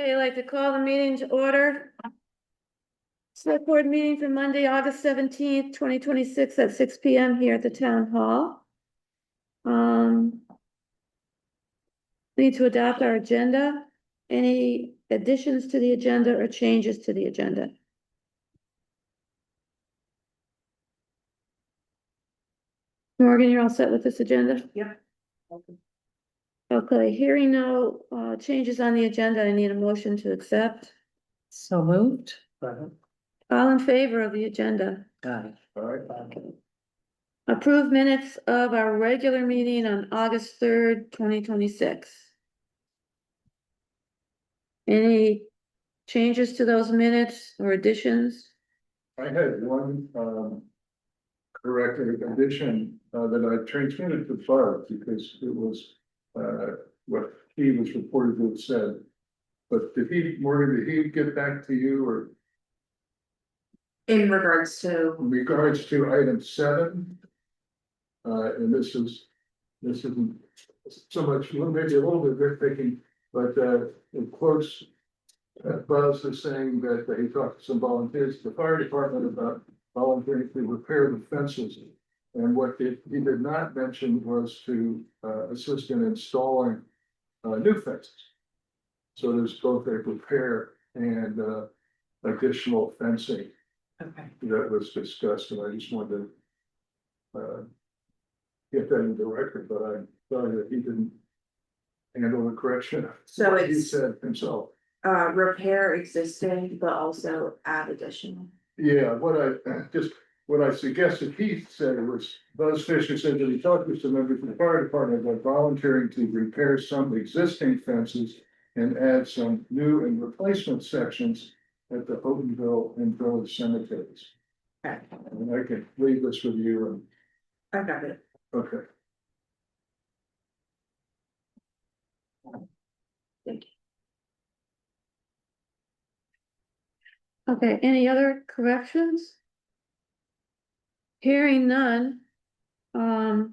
Okay, I'd like to call the meeting to order. Select board meeting for Monday, August 17th, 2026 at 6 p.m. here at the town hall. Need to adopt our agenda. Any additions to the agenda or changes to the agenda? Morgan, you're all set with this agenda? Yep. Okay, hearing no changes on the agenda, I need a motion to accept. So moved. All in favor of the agenda? Got All right. Approved minutes of our regular meeting on August 3rd, 2026. Any changes to those minutes or additions? I had one corrected addition that I transmitted to Barb because it was what he was reported to have said. But Morgan, did he get back to you or In regards to, in regards to item 7? And this isn't so much, well, maybe a little bit nitpicking, but in quotes, Buzz is saying that he talked to some volunteers at the fire department about volunteering to repair the fences. And what he did not mention was to assist in installing new fences. So there's both a repair and additional fencing okay, that was discussed, and I just wanted to get that in the record, but I'm sorry that he didn't handle the correction. So He it's- said himself. repair existing, but also add additional. Yeah, what I suggested he said was, Buzz Fisher said that he talked to some members of the fire department about volunteering to repair some existing fences and add some new and replacement sections at the Otenville and Village cemeteries. Okay, And I can leave this with you and, I got it. okay. Thank Okay, any other corrections? Hearing none. Have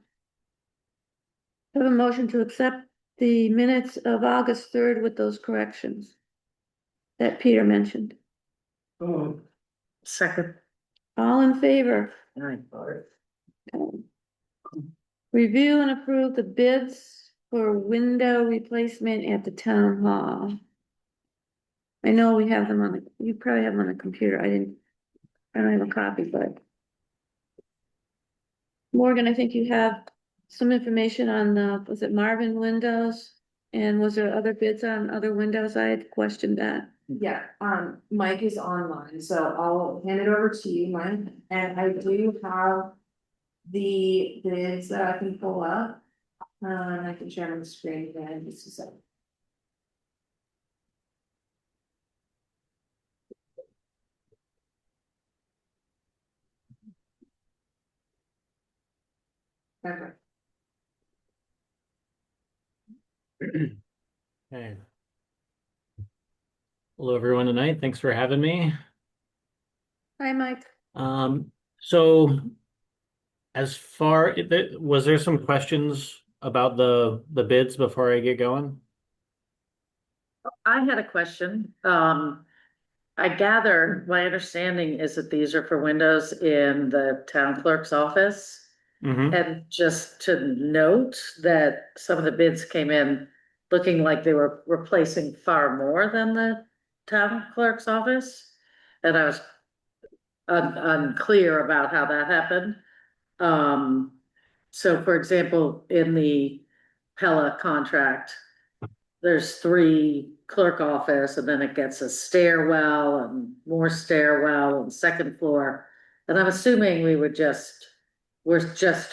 a motion to accept the minutes of August 3rd with those corrections that Peter mentioned. you. Second. All in favor? Right. All right. Okay. Review and approve the bids for window replacement at the town hall. I know we have them on the, you probably have them on the computer. I don't have a copy, but. Morgan, I think you have some information on the, was it Marvin windows? And was there other bids on other windows? I had questioned that. Yeah, Mike is online, so I'll hand it over to you, Mike, and I do have the bids that I can pull up. I can share my screen again, just a second. Okay. Okay. Hello, everyone tonight. Thanks for having me. Hi, Mike. So as far, was there some questions about the bids before I get going? I had a question. I gather, my understanding is that these are for windows in the town clerk's office. Mm-hmm. And just to note that some of the bids came in looking like they were replacing far more than the town clerk's office. And I was unclear about how that happened. So for example, in the Pella contract, there's 3 clerk office and then it gets a stairwell and more stairwell and second floor. And I'm assuming we're just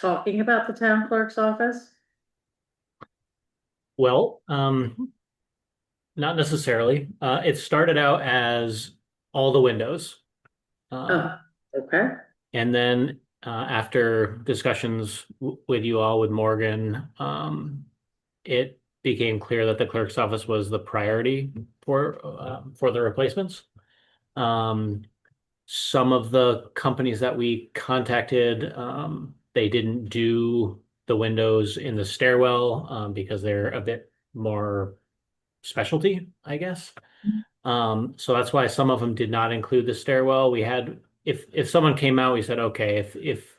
talking about the town clerk's office? Well, not necessarily. It started out as all the windows. Oh, okay. And then after discussions with you all, with Morgan, it became clear that the clerk's office was the priority for the replacements. Some of the companies that we contacted, they didn't do the windows in the stairwell because they're a bit more specialty, I guess. So that's why some of them did not include the stairwell. We had, if someone came out, we said, okay,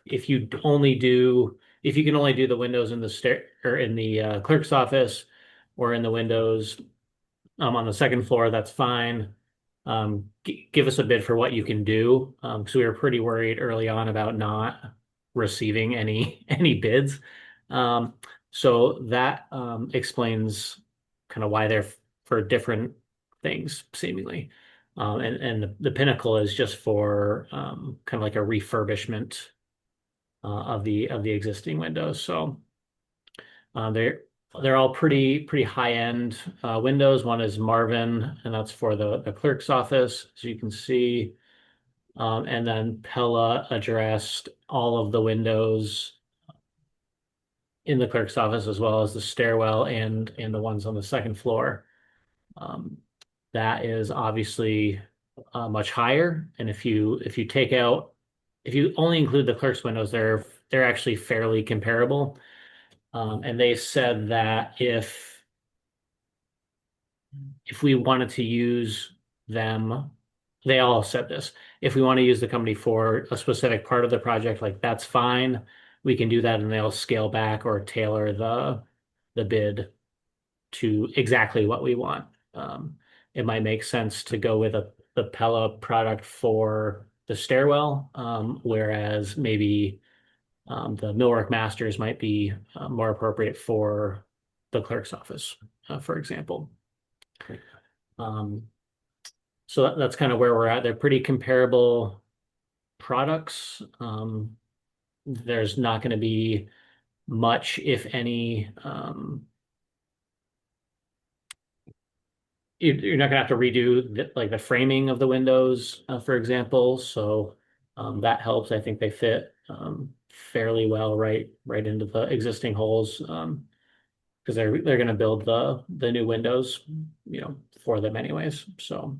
if you only do, if you can only do the windows in the stair or in the clerk's office or in the windows on the second floor, that's fine. Give us a bid for what you can do. So we were pretty worried early on about not receiving any bids. So that explains kind of why they're for different things seemingly. And the pinnacle is just for kind of like a refurbishment of the existing windows. So they're all pretty high end windows. One is Marvin, and that's for the clerk's office, as you can see. And then Pella addressed all of the windows in the clerk's office as well as the stairwell and the ones on the second floor. That is obviously much higher. And if you take out, if you only include the clerk's windows, they're actually fairly comparable. And they said that if we wanted to use them, they all said this. If we want to use the company for a specific part of the project, like that's fine. We can do that and they'll scale back or tailor the bid to exactly what we want. It might make sense to go with the Pella product for the stairwell, whereas maybe the millwork masters might be more appropriate for the clerk's office, for example. So that's kind of where we're at. They're pretty comparable products. There's not going to be much, if any. You're not going to have to redo like the framing of the windows, for example. So that helps. I think they fit fairly well right into the existing holes because they're going to build the new windows, for them anyways. So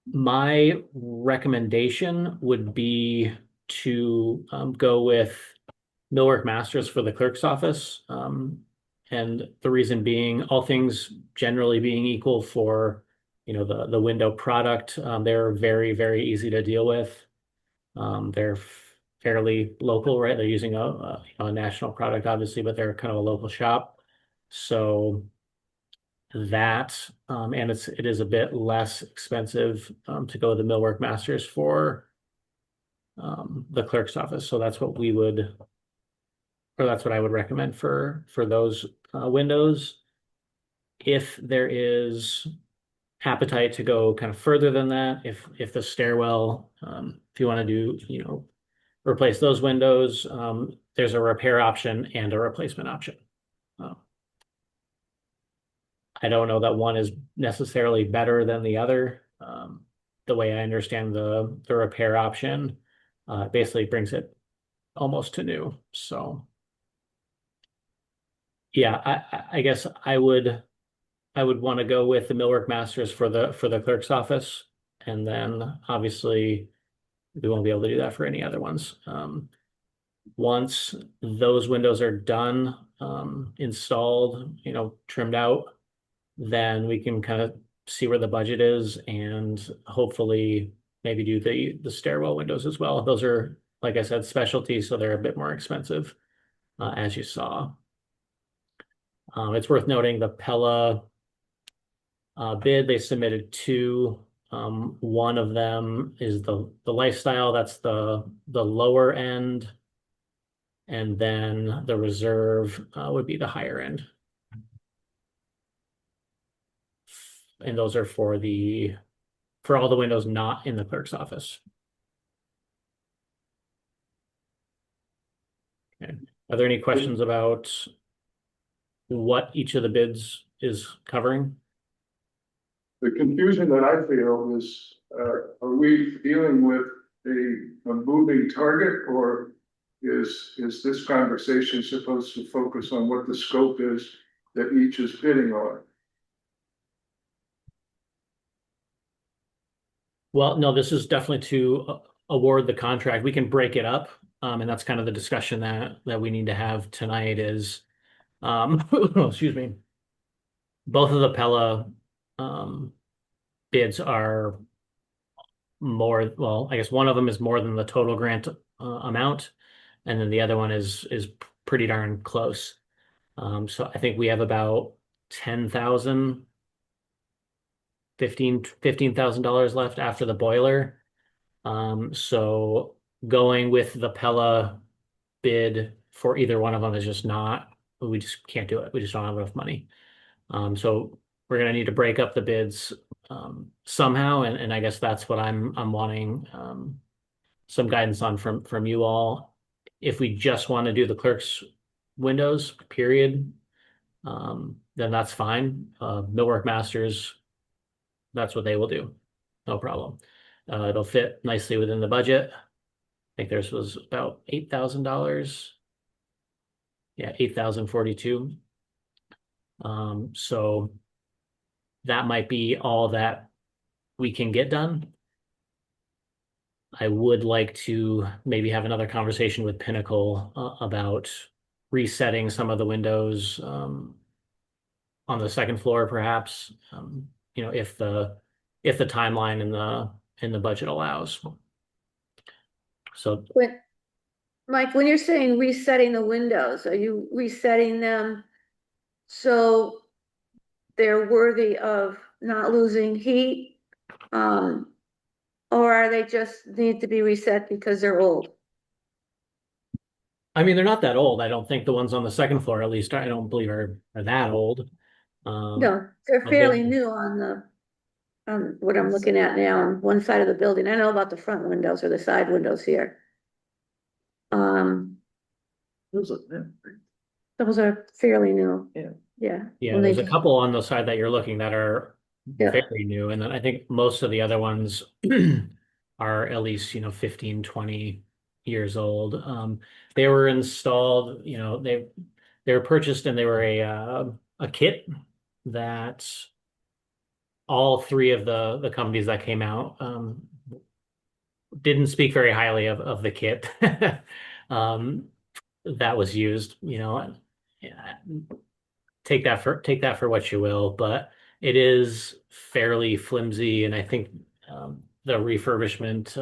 my recommendation would be to go with Millwork Masters for the clerk's office. And the reason being, all things generally being equal for, the window product, they're very, very easy to deal with. They're fairly local, right? They're using a national product, obviously, but they're kind of a local shop. So that, and it is a bit less expensive to go to the Millwork Masters for the clerk's office. So that's what we would, or that's what I would recommend for those windows. If there is appetite to go kind of further than that, if the stairwell, if you want to do, replace those windows, there's a repair option and a replacement option. I don't know that one is necessarily better than the other. The way I understand the repair option basically brings it almost to new. So yeah, I guess I would want to go with the Millwork Masters for the clerk's office, and then obviously we won't be able to do that for any other ones. Once those windows are done, installed, trimmed out, then we can kind of see where the budget is and hopefully maybe do the stairwell windows as well. Those are, like I said, specialty, so they're a bit more expensive, as you saw. It's worth noting the Pella bid, they submitted two. One of them is the lifestyle, that's the lower end. And then the reserve would be the higher end. And those are for all the windows not in the clerk's office. Okay. Are there any questions about what each of the bids is covering? The confusion that I feel is, are we dealing with a moving target, or is this conversation supposed to focus on what the scope is that each is bidding on? Well, no, this is definitely to award the contract. We can break it up, and that's kind of the discussion that we need to have tonight is, excuse me, both of the Pella bids are more, well, I guess one of them is more than the total grant amount, and then the other one is pretty darn close. So I think we have about 10,000, $15,000 left after the boiler. So going with the Pella bid for either one of them is just not, we just can't do it. We just don't have enough money. So we're gonna need to break up the bids somehow, and I guess that's what I'm wanting some guidance on from you all. If we just want to do the clerk's windows, period, then that's fine. Millwork Masters, that's what they will do. No problem. It'll fit nicely within the budget. I think theirs was about $8,000. Yeah, 8,042. So that might be all that we can get done. I would like to maybe have another conversation with Pinnacle about resetting some of the windows on the second floor, perhaps. If the timeline in the budget allows. So Mike, when you're saying resetting the windows, are you resetting them so they're worthy of not losing heat? Or are they just need to be reset because they're old? I mean, they're not that old. I don't think the ones on the second floor, at least, I don't believe are that old. No, they're but fairly new on what I'm looking at now on one side of the building. I know about the front windows or the side windows here. Those are- Those are fairly new. Yeah. Yeah. Yeah, When they there's a just- couple on the side that you're looking that are Yeah. very new, and then I think most of the other ones are at least, 15, 20 years old. They were installed, they were purchased, and they were a kit that all three of the companies that came out didn't speak very highly of the kit that was used. Yeah, take that for what you will, but it is fairly flimsy, and I think the refurbishment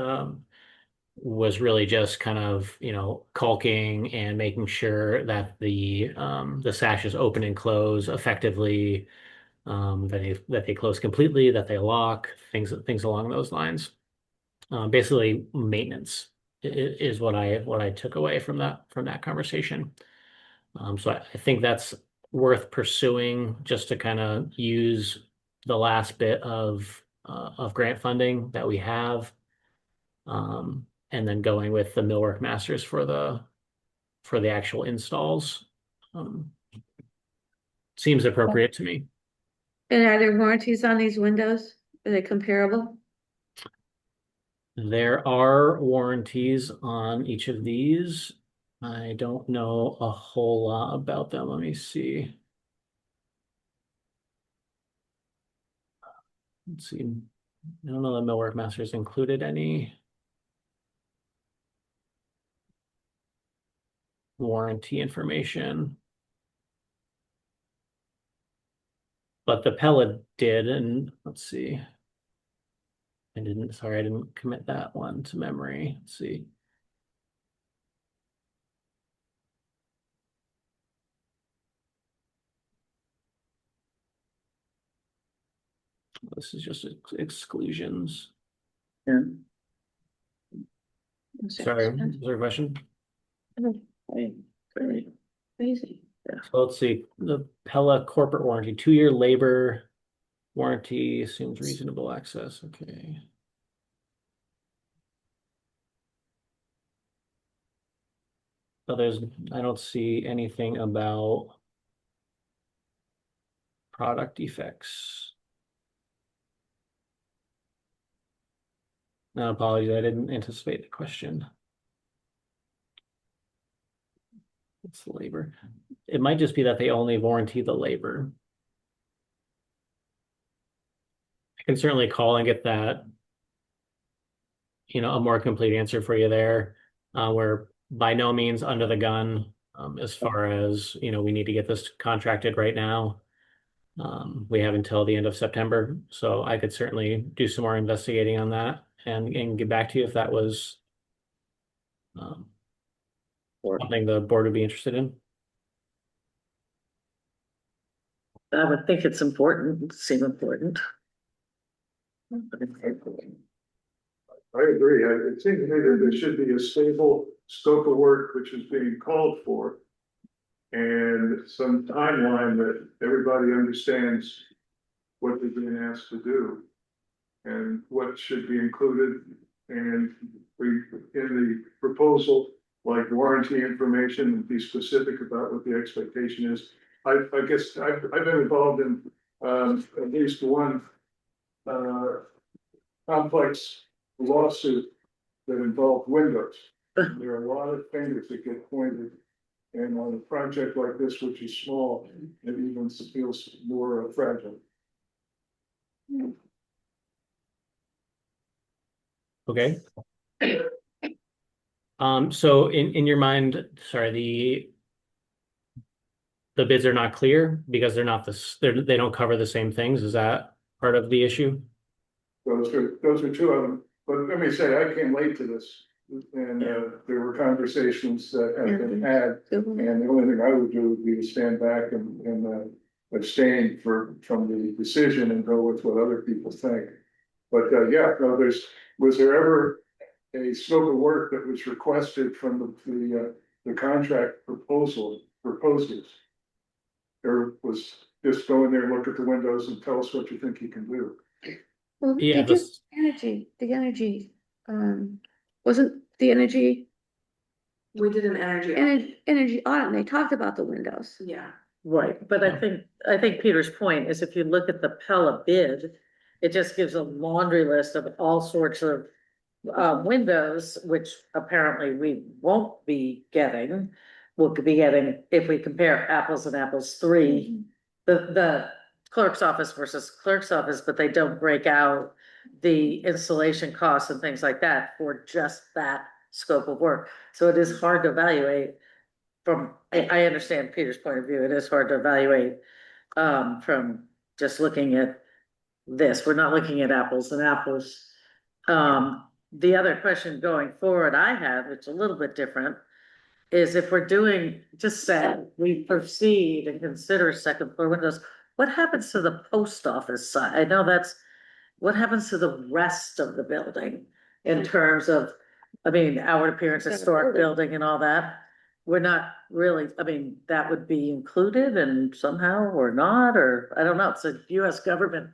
was really just kind of, caulking and making sure that the sashes open and close effectively, that they close completely, that they lock, things along those lines. Basically, maintenance is what I took away from that conversation. So I think that's worth pursuing, just to kind of use the last bit of grant funding that we have. And then going with the Millwork Masters for the actual installs. Seems appropriate to me. And are there warranties on these windows? Are they comparable? There are warranties on each of these. I don't know a whole lot about them. Let me see. Let's see. I don't know that Millwork Masters included any warranty information. But the pellet did, and let's see. I didn't commit that one to memory. Let's see. This is just exclusions. Yeah. Sorry, is there a question? Crazy. So let's see, the Pella corporate warranty, 2-year labor warranty assumes reasonable access. Okay. So I don't see anything about product defects. No, apologies, I didn't anticipate the question. It's labor. It might just be that they only warranty the labor. I can certainly call and get that, a more complete answer for you there. We're by no means under the gun as far as, we need to get this contracted right now. We have until the end of September, so I could certainly do some more investigating on that and get back to you if that was um, something the board would be interested in. I would think it's important, seem important. I agree. It seems to me that there should be a stable scope of work which is being called for. And some timeline that everybody understands what they're being asked to do. And what should be included, and we, in the proposal, like warranty information, and be specific about what the expectation is. I guess I've been involved in, at least one, complex lawsuit that involved windows. There are a lot of fingers that get pointed. And on a project like this, which is small, it even feels more fragile. Okay. So in your mind, sorry, the bids are not clear because they're not they don't cover the same things. Is that part of the issue? Those are two of them, but let me say, I came late to this. And there were conversations that have been had, and the only thing I would do would be to stand back and abstain from the decision and go with what other people think. But yeah, no, was there ever a scope of work that was requested from the contract proposers? Or was just go in there and look at the windows and tell us what you think you can do? Well, Yeah, they did the energy, wasn't the energy, We did an energy. energy audit, and they talked about the windows. Yeah. Right, but I think Peter's point is if you look at the Pella bid, it just gives a laundry list of all sorts of windows, which apparently we won't be getting. We'll be getting, if we compare apples and apples, three, the clerk's office versus clerk's office, but they don't break out the installation costs and things like that for just that scope of work. So it is hard to evaluate from, I understand Peter's point of view, it is hard to evaluate from just looking at this. We're not looking at apples and apples. The other question going forward I have, which is a little bit different, is if we're doing, just say, we proceed and consider second floor windows, what happens to the post office side? I know that's, what happens to the rest of the building in terms of, I mean, outward appearance, historic building and all that? We're not really, I mean, that would be included and somehow or not, or I don't know, it's a US government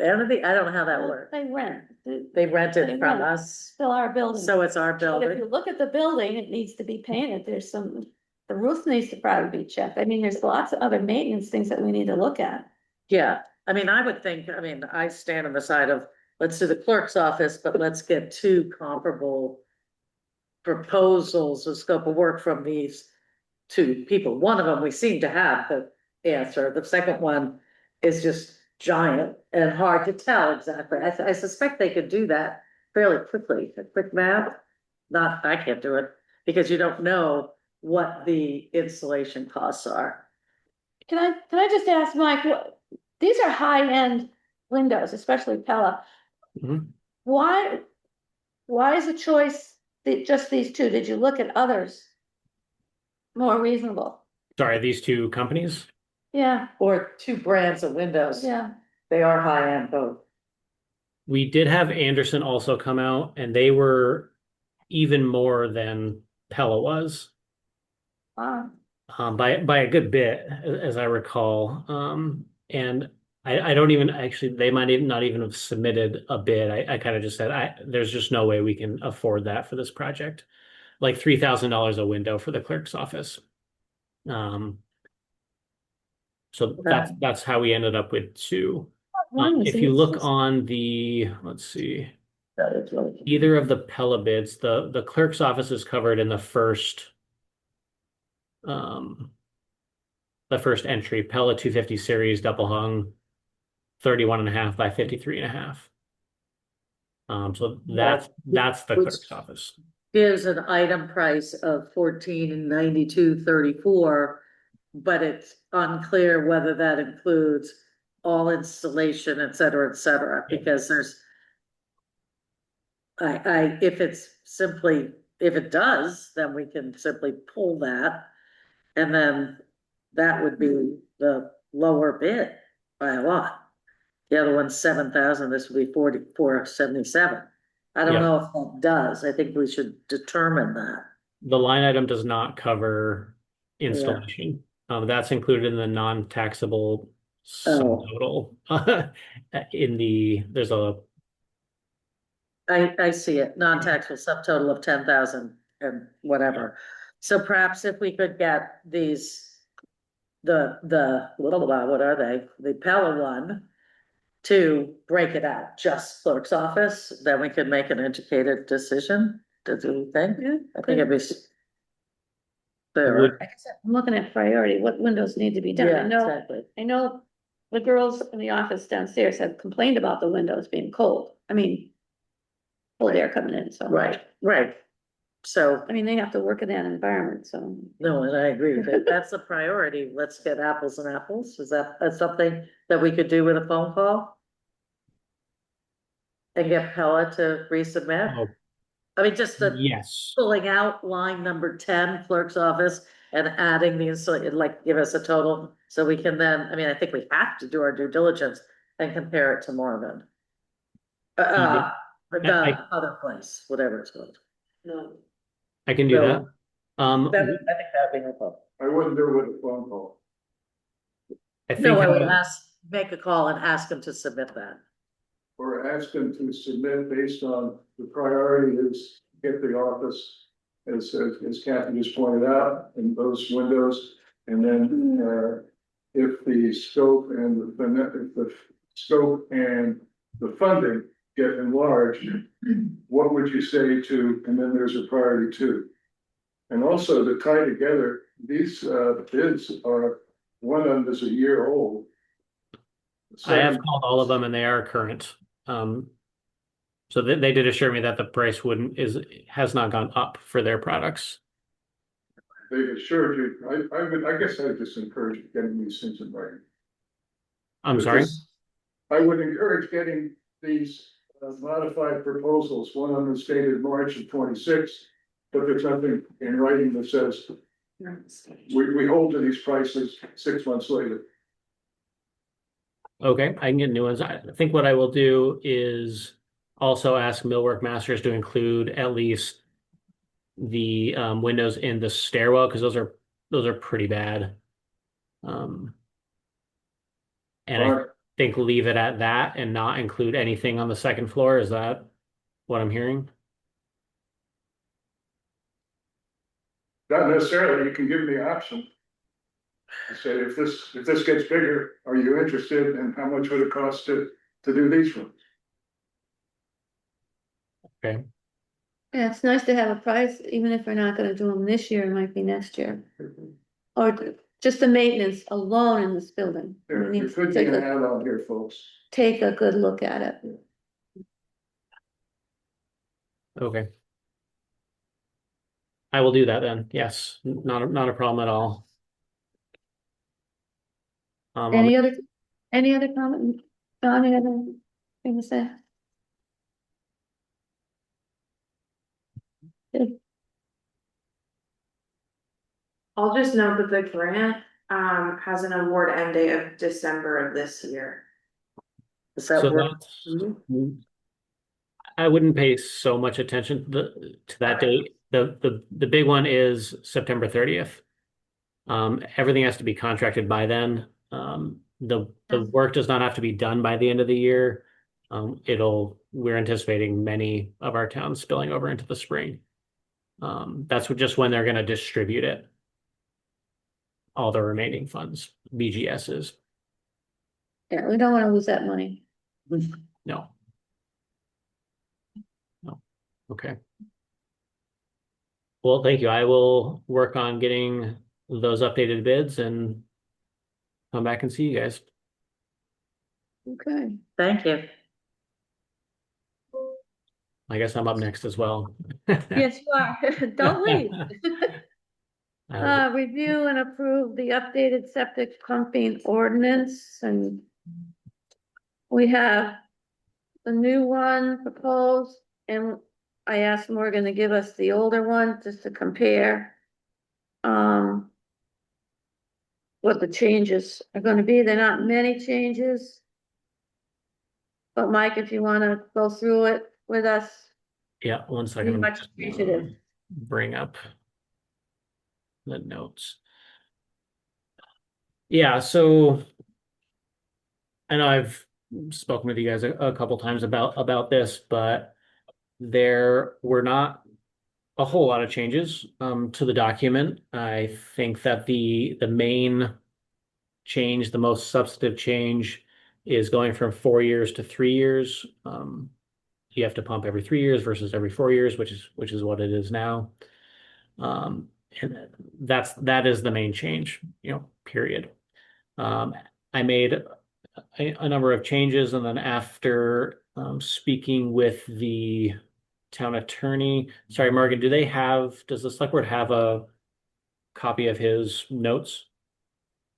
entity, I don't know how that works. They rent, They rent it They from rent. us, still our building. so it's our But if building. you look at the building, it needs to be painted, there's some, the roof needs to probably be checked, I mean, there's lots of other maintenance things that we need to look at. Yeah, I mean, I would think, I mean, I stand on the side of, let's do the clerk's office, but let's get two comparable proposals of scope of work from these two people. One of them, we seem to have the answer. The second one is just giant and hard to tell exactly. I suspect they could do that fairly quickly, a quick map. Not, I can't do it, because you don't know what the installation costs are. Can I just ask Mike, these are high-end windows, especially Pella. Mhm. Why is the choice just these two? Did you look at others? More reasonable? Sorry, these two companies? Yeah, Or two brands of windows. yeah. They are high-end both. We did have Anderson also come out, and they were even more than Pella was, Wow. by a good bit, as I recall. And I don't even actually, they might even not even have submitted a bid. I kind of just said, there's just no way we can afford that for this project. Like $3,000 a window for the clerk's office. So that's how we ended up with two. If you look on the, let's see, either of the Pella bids, the clerk's office is covered in the first entry, Pella 250 series double hung, 31.5 by 53.5. So that's the clerk's office. Gives an item price of $14.92.34, but it's unclear whether that includes all installation, et cetera, Yeah. because there's. If it's simply, if it does, then we can simply pull that. And then that would be the lower bid by a lot. The other one's 7,000, this would be 4,477. I don't Yeah. know if that does, I think we should determine that. The line item does not cover installation. That's included in the non-taxable Oh. subtotal. There's a, I see it, non-taxable subtotal of 10,000 and whatever. So perhaps if we could get these, what are they? The Pella one, to break it out, just clerk's office, then we could make an educated decision. Do you think? Yeah, I think it'd be. would, Like I said, I'm looking at priority, what windows need to be done. Yeah, I know, exactly. I know the girls in the office downstairs have complained about the windows being cold. I mean, cold air coming in, so. Right. So, I mean, they have to work in that environment, so. no, and I agree with it. That's a priority. Let's get apples and apples. Is that's something that we could do with a phone call? And get Pella to resubmit? oh, I mean, just the yes, pulling out line number 10, clerk's office, and adding the like, give us a total, so we can then, I mean, I think we have to do our due diligence and compare it to Marvin. Yeah. The I- other place, whatever it's called. No. I can do that. I think that'd be no problem. I wouldn't do it with a phone call. I think, No, I would make a call and ask him to submit that. Or ask them to submit based on the priority is get the office, as Kathy just pointed out, in those windows. And then, if the scope and if the scope and the funding get enlarged, what would you say to, and then there's a priority two. And also to tie together, these bids are, one of them is a year old. I have called all of them and they are current. So they did assure me that the price has not gone up for their products. They've assured you, I guess I just encourage getting these things in writing. I'm sorry. I would encourage getting these modified proposals, one of them is dated March of 26, but there's nothing in writing that says we hold to these prices 6 months later. Okay, I can get new ones. I think what I will do is also ask Millwork Masters to include at least the windows in the stairwell, because those are pretty bad. And I think leave it at that and not include anything on the second floor. Is that what I'm hearing? Not necessarily, you can give me the option. Say, if this gets bigger, are you interested, and how much would it cost to do these ones? Okay. Yeah, it's nice to have a price, even if we're not gonna do them this year, it might be next year. Or just the maintenance alone in this building. We There need to could be an add-on here, folks. take a good look at it. Okay. I will do that then. Yes, not a problem at all. Any other comment? Don, any other thing to say? Good. I'll just note that the grant has an award end date of December of this year. Does that So work? I wouldn't pay so much attention to that date. The big one is September 30th. Everything has to be contracted by then. The work does not have to be done by the end of the year. We're anticipating many of our towns spilling over into the spring. That's just when they're going to distribute it. All the remaining funds, BGSs. Yeah, we don't wanna lose that money. No. No. Okay. Well, thank you. I will work on getting those updated bids and come back and see you guys. Okay. Thank you. I guess I'm up next as well. Yes, you are. Don't leave. Review and approve the updated septic pumping ordinance, and we have the new one proposed, and I asked Morgan to give us the older one just to compare. What the changes are gonna be. They're not many changes. But Mike, if you wanna go through it with us, Yeah, one second. be I'm much just, appreciative. bring up the notes. Yeah, so I know I've spoken with you guys a couple times about this, but there were not a whole lot of changes to the document. I think that the main change, the most substantive change, is going from 4 years to 3 years. You have to pump every 3 years versus every 4 years, which is what it is now. And that is the main change, period. I made a number of changes, and then after speaking with the town attorney, sorry, Morgan, does the select board have a copy of his notes?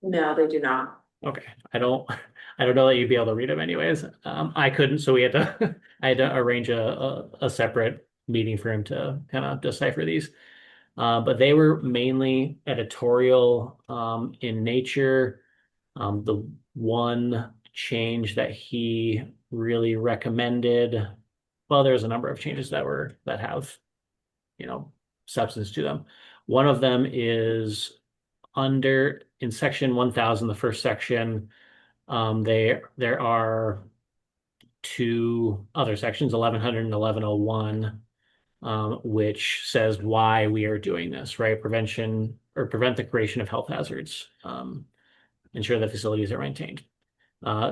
No, they do not. Okay, I don't know that you'd be able to read them anyways. I couldn't, so we had to, I had to arrange a separate meeting for him to kind of decipher these. But they were mainly editorial, in nature. The one change that he really recommended, well, there's a number of changes that have, substance to them. One of them is in section 1000, the first section. There are two other sections, 1100 and 1101, which says why we are doing this, right? Prevent the creation of health hazards, ensure that facilities are maintained.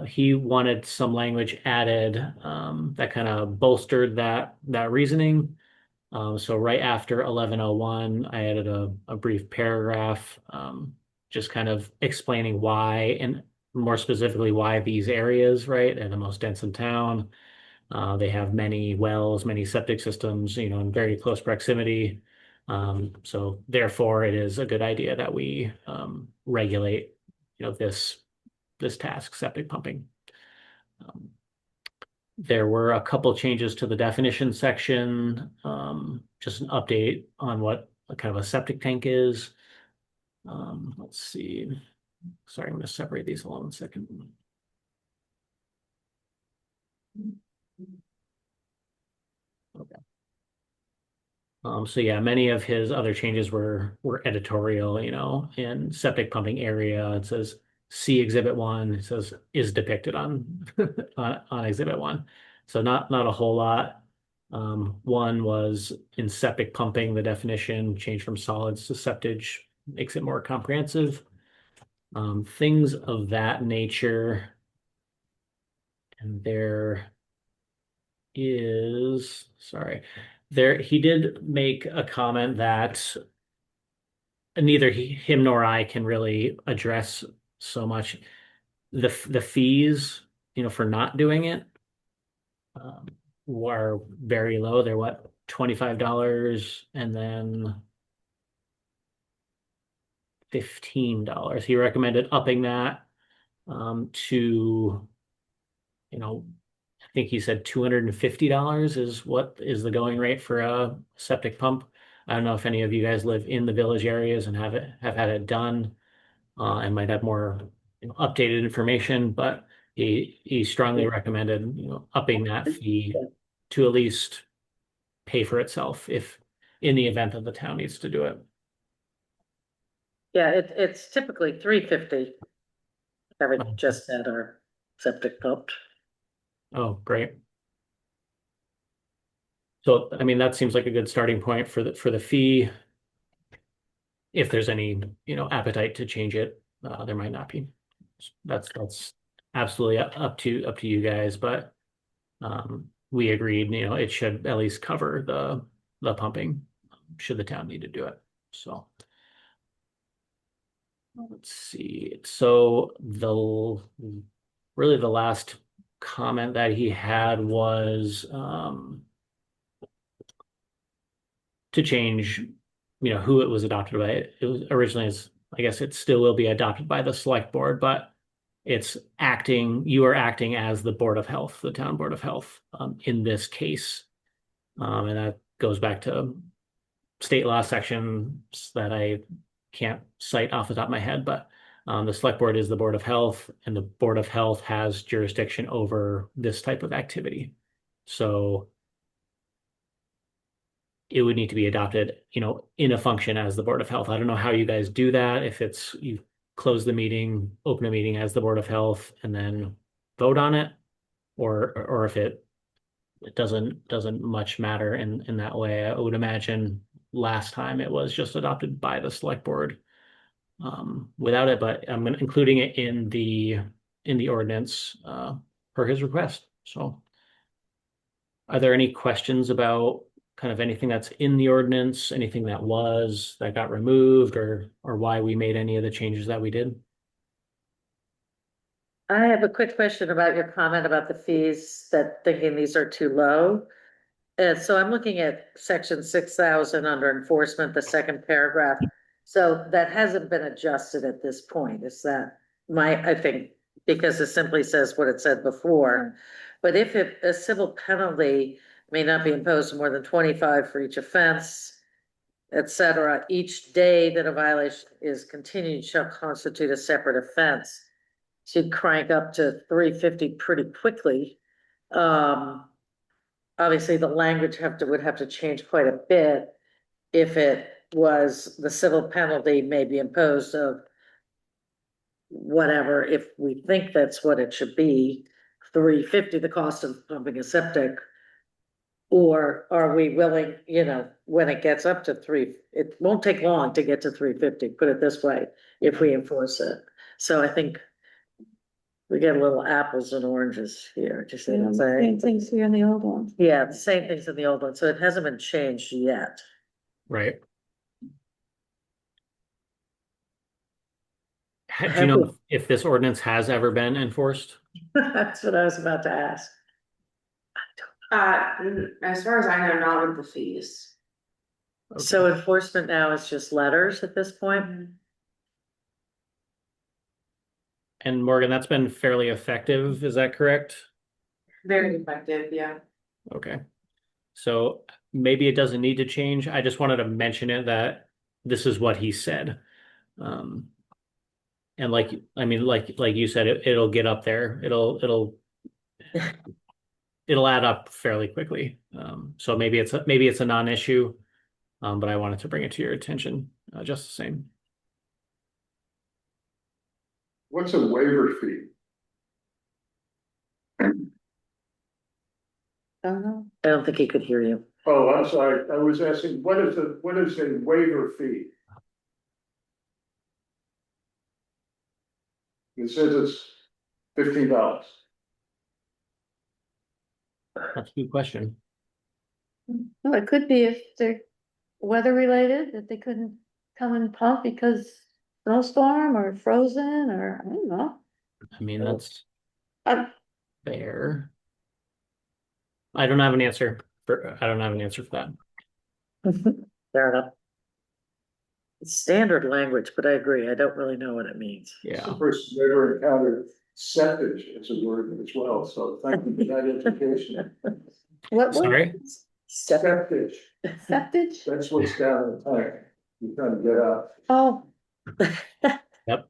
He wanted some language added that kind of bolstered that reasoning. So right after 1101, I added a brief paragraph, just kind of explaining why, and more specifically why these areas, right, are the most dense in town. They have many wells, many septic systems, in very close proximity. So therefore, it is a good idea that we regulate, this task, septic pumping. There were a couple changes to the definition section, just an update on what kind of a septic tank is. Let's see. Sorry, I'm going to separate these a 1 second. Okay. So yeah, many of his other changes were editorial, in septic pumping area. It says see Exhibit 1. It says is depicted on on Exhibit 1. So not a whole lot. One was in septic pumping, the definition changed from solids to septage, makes it more comprehensive. Things of that nature. And he did make a comment that neither him nor I can really address so much. The fees, for not doing it, were very low. They're what, $25 and then $15. He recommended upping that to, I think he said $250 is what is the going rate for a septic pump. I don't know if any of you guys live in the village areas and have had it done, and might have more, updated information, but he strongly recommended, upping that fee to at least pay for itself if in the event that the town needs to do it. Yeah, it's typically $350. Having just had our septic pumped. Oh, great. So, I mean, that seems like a good starting point for the fee. If there's any, appetite to change it, there might not be. That's absolutely up to you guys, but we agreed, it should at least cover the pumping should the town need to do it. So let's see. So really the last comment that he had was to change who it was adopted by. It was originally, I guess it still will be adopted by the select board, but you are acting as the Board of Health, the town Board of Health, in this case. And that goes back to state law sections that I can't cite off the top of my head, but the select board is the Board of Health, and the Board of Health has jurisdiction over this type of activity. So it would need to be adopted, in a function as the Board of Health. I don't know how you guys do that, if it's you close the meeting, open a meeting as the Board of Health, and then vote on it, or if it doesn't much matter in that way. I would imagine last time it was just adopted by the select board without it, but I'm including it in the ordinance per his request. So are there any questions about kind of anything that's in the ordinance, anything that got removed, or why we made any of the changes that we did? I have a quick question about your comment about the fees, that thinking these are too low. And so I'm looking at section 6,000 under enforcement, the second paragraph. So that hasn't been adjusted at this point. Is that I think, because it simply says what it said before. But if a civil penalty may not be imposed more than 25 for each offense, et cetera, each day that a violation is continued shall constitute a separate offense. Should crank up to 350 pretty quickly. Obviously, the language would have to change quite a bit if it was the civil penalty may be imposed of whatever, if we think that's what it should be, 350, the cost of pumping a septic. Or are we willing, when it gets up to it won't take long to get to 350, put it this way, if we enforce it. So I think we get a little apples and oranges here, just Same saying. things here in the old one. Yeah, the same things in the old one, so it hasn't been changed yet. Right. Do you know if this ordinance has ever been enforced? That's what I was about to ask. As far as I know, not with the fees. Okay. So enforcement now is just letters at this point? And Morgan, that's been fairly effective, is that correct? Very effective, yeah. Okay. So maybe it doesn't need to change. I just wanted to mention it, that this is what he said. And like you said, it'll get up there. It'll add up fairly quickly. So maybe it's a non-issue, but I wanted to bring it to your attention, just the same. What's a waiver fee? Uh-huh. I don't think he could hear you. Oh, I'm sorry, I was asking, what is a waiver fee? It says it's $15. That's a good question. Well, it could be if they're weather related, that they couldn't come and pump because snowstorm or frozen, or I don't know. I mean, that's Uh, fair. I don't have an answer for that. Fair enough. It's standard language, but I agree, I don't really know what it means. It's Yeah. the first never encountered septage as a word as well, so thank you for that education. what? Sorry? Septage, Septage? that's what's down in the tank, you kind of get out. Oh, Yep.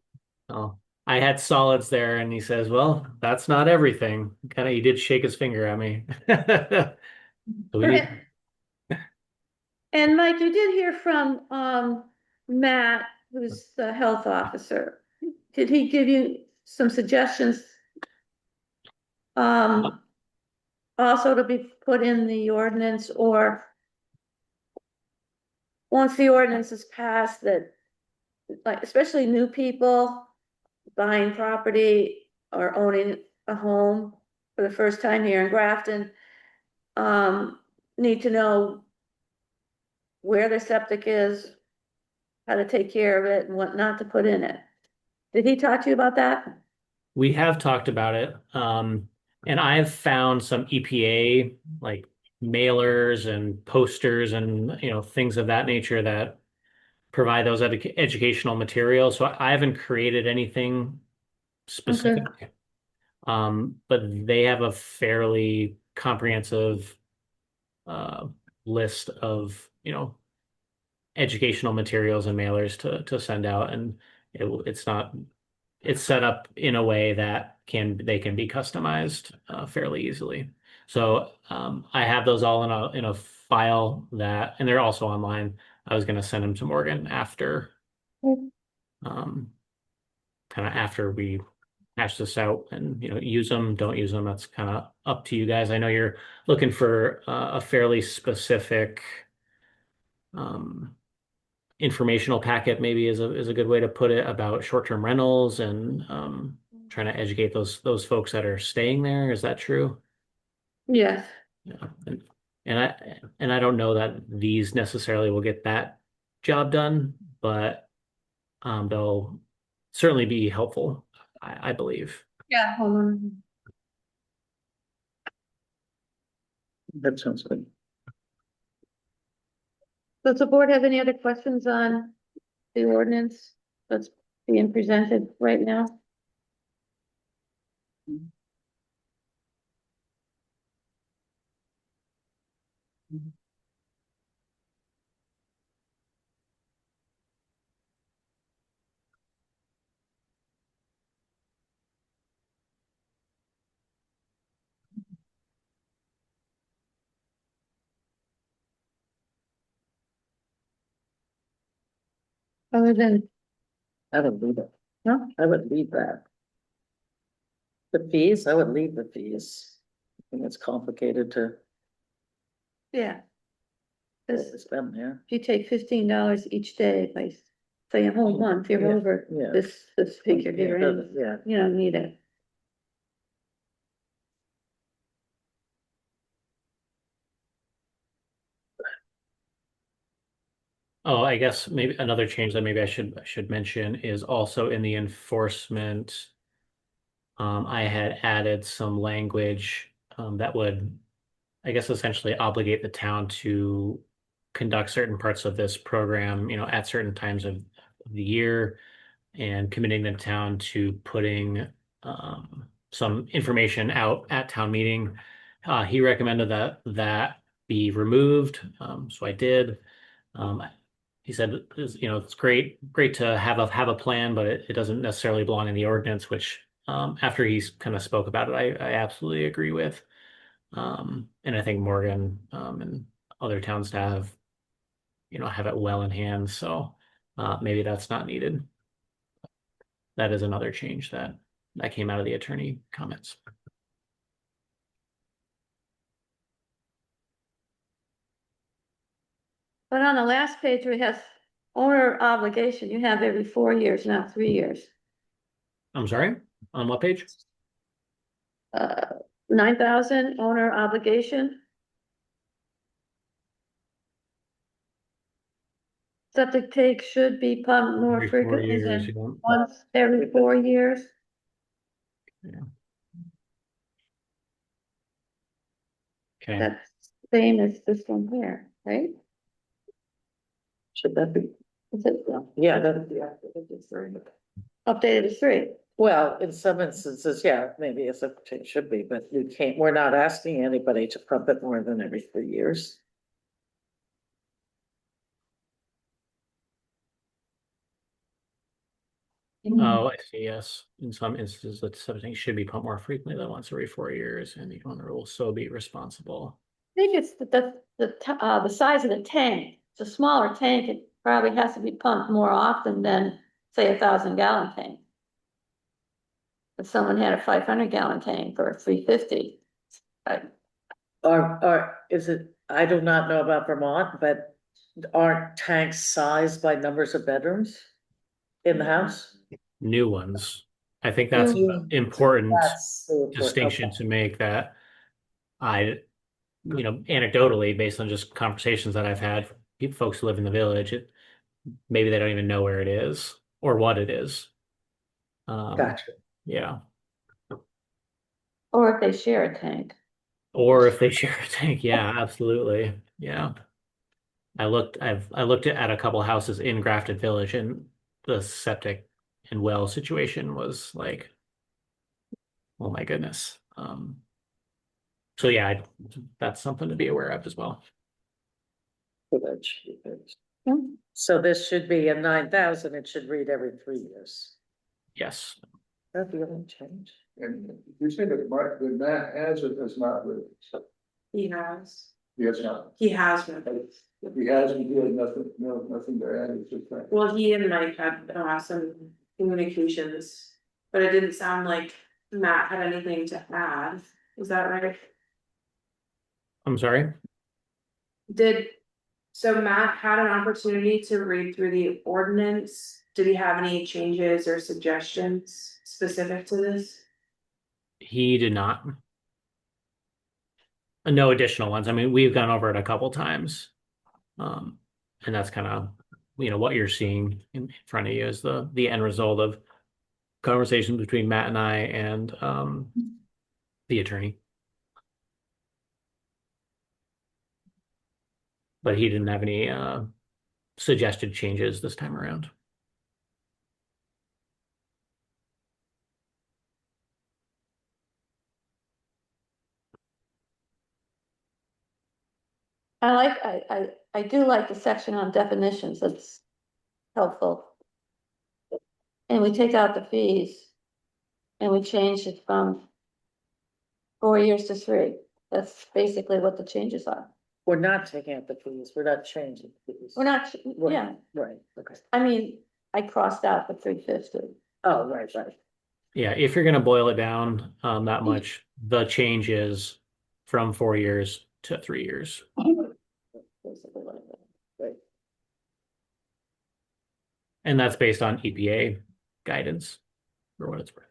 Oh, I had solids there, and he says, "Well, that's not everything." He did shake his finger at me. So we need- and Mike, you did hear from, Matt, who's the health officer. Did he give you some suggestions? Also to be put in the ordinance, or once the ordinance is passed, that, like, especially new people buying property or owning a home for the first time here in Grafton, need to know where their septic is, how to take care of it, and what not to put in it. Did he talk to you about that? We have talked about it, and I've found some EPA like mailers and posters and things of that nature that provide those educational materials. So I haven't created anything specific. But they have a fairly comprehensive uh, list of, educational materials and mailers to send out, and it's not, it's set up in a way that they can be customized fairly easily. So I have those all in a file and they're also online. I was going to send them to Morgan after um, kind of after we hash this out and, use them, don't use them. That's kind of up to you guys. I know you're looking for a fairly specific um, informational packet, maybe is a good way to put it, about short-term rentals and trying to educate those folks that are staying there. Is that true? Yes, Yeah. And I don't know that these necessarily will get that job done, but they'll certainly be helpful, I believe. yeah, hold on. That sounds good. Does the board have any other questions on the ordinance that's being presented right now? Other than, I would leave it. no? I would leave that. The fees, I would leave the fees. I think it's complicated to Yeah. This, spend there. if you take $15 each day by, say, a whole month, you're Yeah, over yeah. this figure here, and Yeah. you don't need it. Oh, I guess maybe another change that maybe I should mention is also in the enforcement. I had added some language that would, I guess, essentially obligate the town to conduct certain parts of this program, at certain times of the year, and committing the town to putting some information out at town meeting. He recommended that be removed, so I did. Um, he said, it's great to have a plan, but it doesn't necessarily belong in the ordinance, which after he's kind of spoke about it, I absolutely agree with. And I think Morgan and other town staff, have it well in hand, so maybe that's not needed. That is another change that came out of the attorney comments. But on the last page, we have owner obligation, you have every 4 years, not 3 years. I'm sorry, on what page? 9,000 owner obligation. Septic tank should be pumped more Every 4 frequently years, than once every 4 years. Okay. That's same as this one here, right? Should that be? Is it, Yeah, that, updated to 3? well, in some instances, yeah, maybe it should be, but you can't, we're not asking anybody to pump it more than every 3 years. Oh, I see, yes. In some instances, the septic tank should be pumped more frequently than once every 4 years, and the owner will so be responsible. I think it's the size of the tank. It's a smaller tank, it probably has to be pumped more often than, say, 1,000-gallon tank. If someone had a 500-gallon tank or a 350. Or is it, I do not know about Vermont, but aren't tanks sized by numbers of bedrooms in the house? New ones. I think that's important That's the important, distinction okay. to make, that anecdotally, based on just conversations that I've had, folks who live in the village, maybe they don't even know where it is or what it is. Gotcha. Yeah. Or if they share a tank. Or if they share a tank. Yeah, absolutely. Yeah. I looked at a couple houses in Grafton Village, and the septic and well situation was like, oh my goodness. So yeah, that's something to be aware of as well. So that should be good. Yeah. So this should be a 9,000, it should read every 3 years. Yes. That'd be a little change. And you say that Mark, that Matt has it, has not really. He has. Yes, not. He has been. If he hasn't, he had nothing, nothing to add, it's just that. Well, he and Mike had some communications, but it didn't sound like Matt had anything to add. Is that right? I'm sorry. So Matt had an opportunity to read through the ordinance. Did he have any changes or suggestions specific to this? He did not. No additional ones. I mean, we've gone over it a couple times. And that's kind of, what you're seeing in front of you is the end result of conversations between Matt and I and the attorney. But he didn't have any suggested changes this time around. I do like the section on definitions, that's helpful. And we take out the fees. And we changed it from 4 years to 3. That's basically what the changes are. We're not taking out the fees, we're not changing the fees. We're not, Right, yeah, Right, okay. I mean, I crossed out the 350. Oh, right. Yeah, if you're going to boil it down that much, the change is from 4 years to 3 years. Basically what it is. Right. And that's based on EPA guidance, for what it's worth.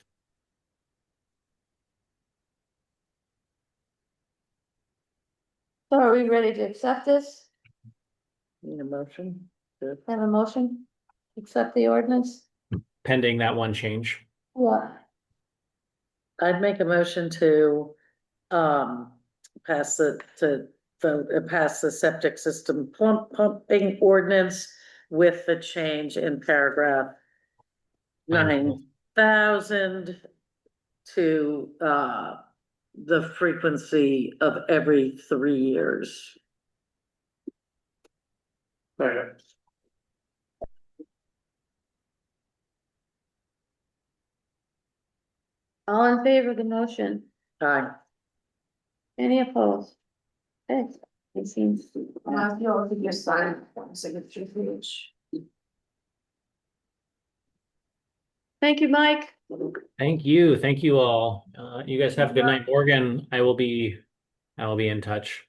So are we ready to accept this? Need a motion? Good. Have a motion? Accept the ordinance? Pending that one change. Yeah. I'd make a motion to, pass the septic system pumping ordinance with the change in paragraph 9,000 to, the frequency of every 3 years. All in favor of the motion? Aye. Any opposed? Okay, it seems. You all could just sign one signature page. Thank you, Mike. Thank you all. You guys have a good night. Morgan, I will be in touch.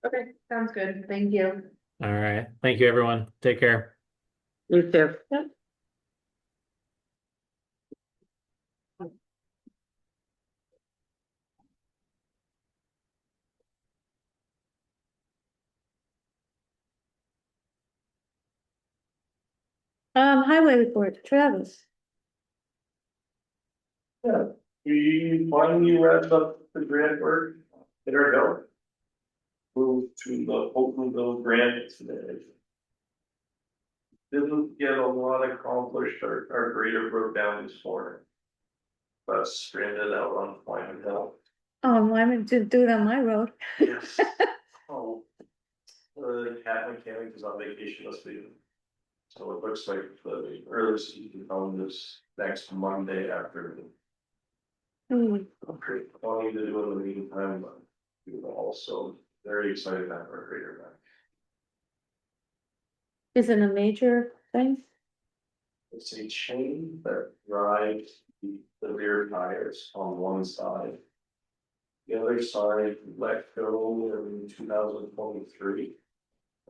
Okay, sounds good. Thank you. All right. Thank you, everyone. Take care. You too. Highway report, Travis. Yeah, we finally wrapped up the grant work in our hill. Moved to the Oaklandville grant today. Didn't get a lot accomplished, our grader broke down this morning. But stranded out on Wyman Hill. Oh, I didn't do it on my road. Yes. Oh. The cat mechanic is on vacation this week. So it looks like the earliest you can come this next Monday afternoon. Great, all you need to do in the meantime, but we will also very excited to have our grader back. Is it a major thing? It's a chain that drives the rear tires on one side. The other side let go in 2023.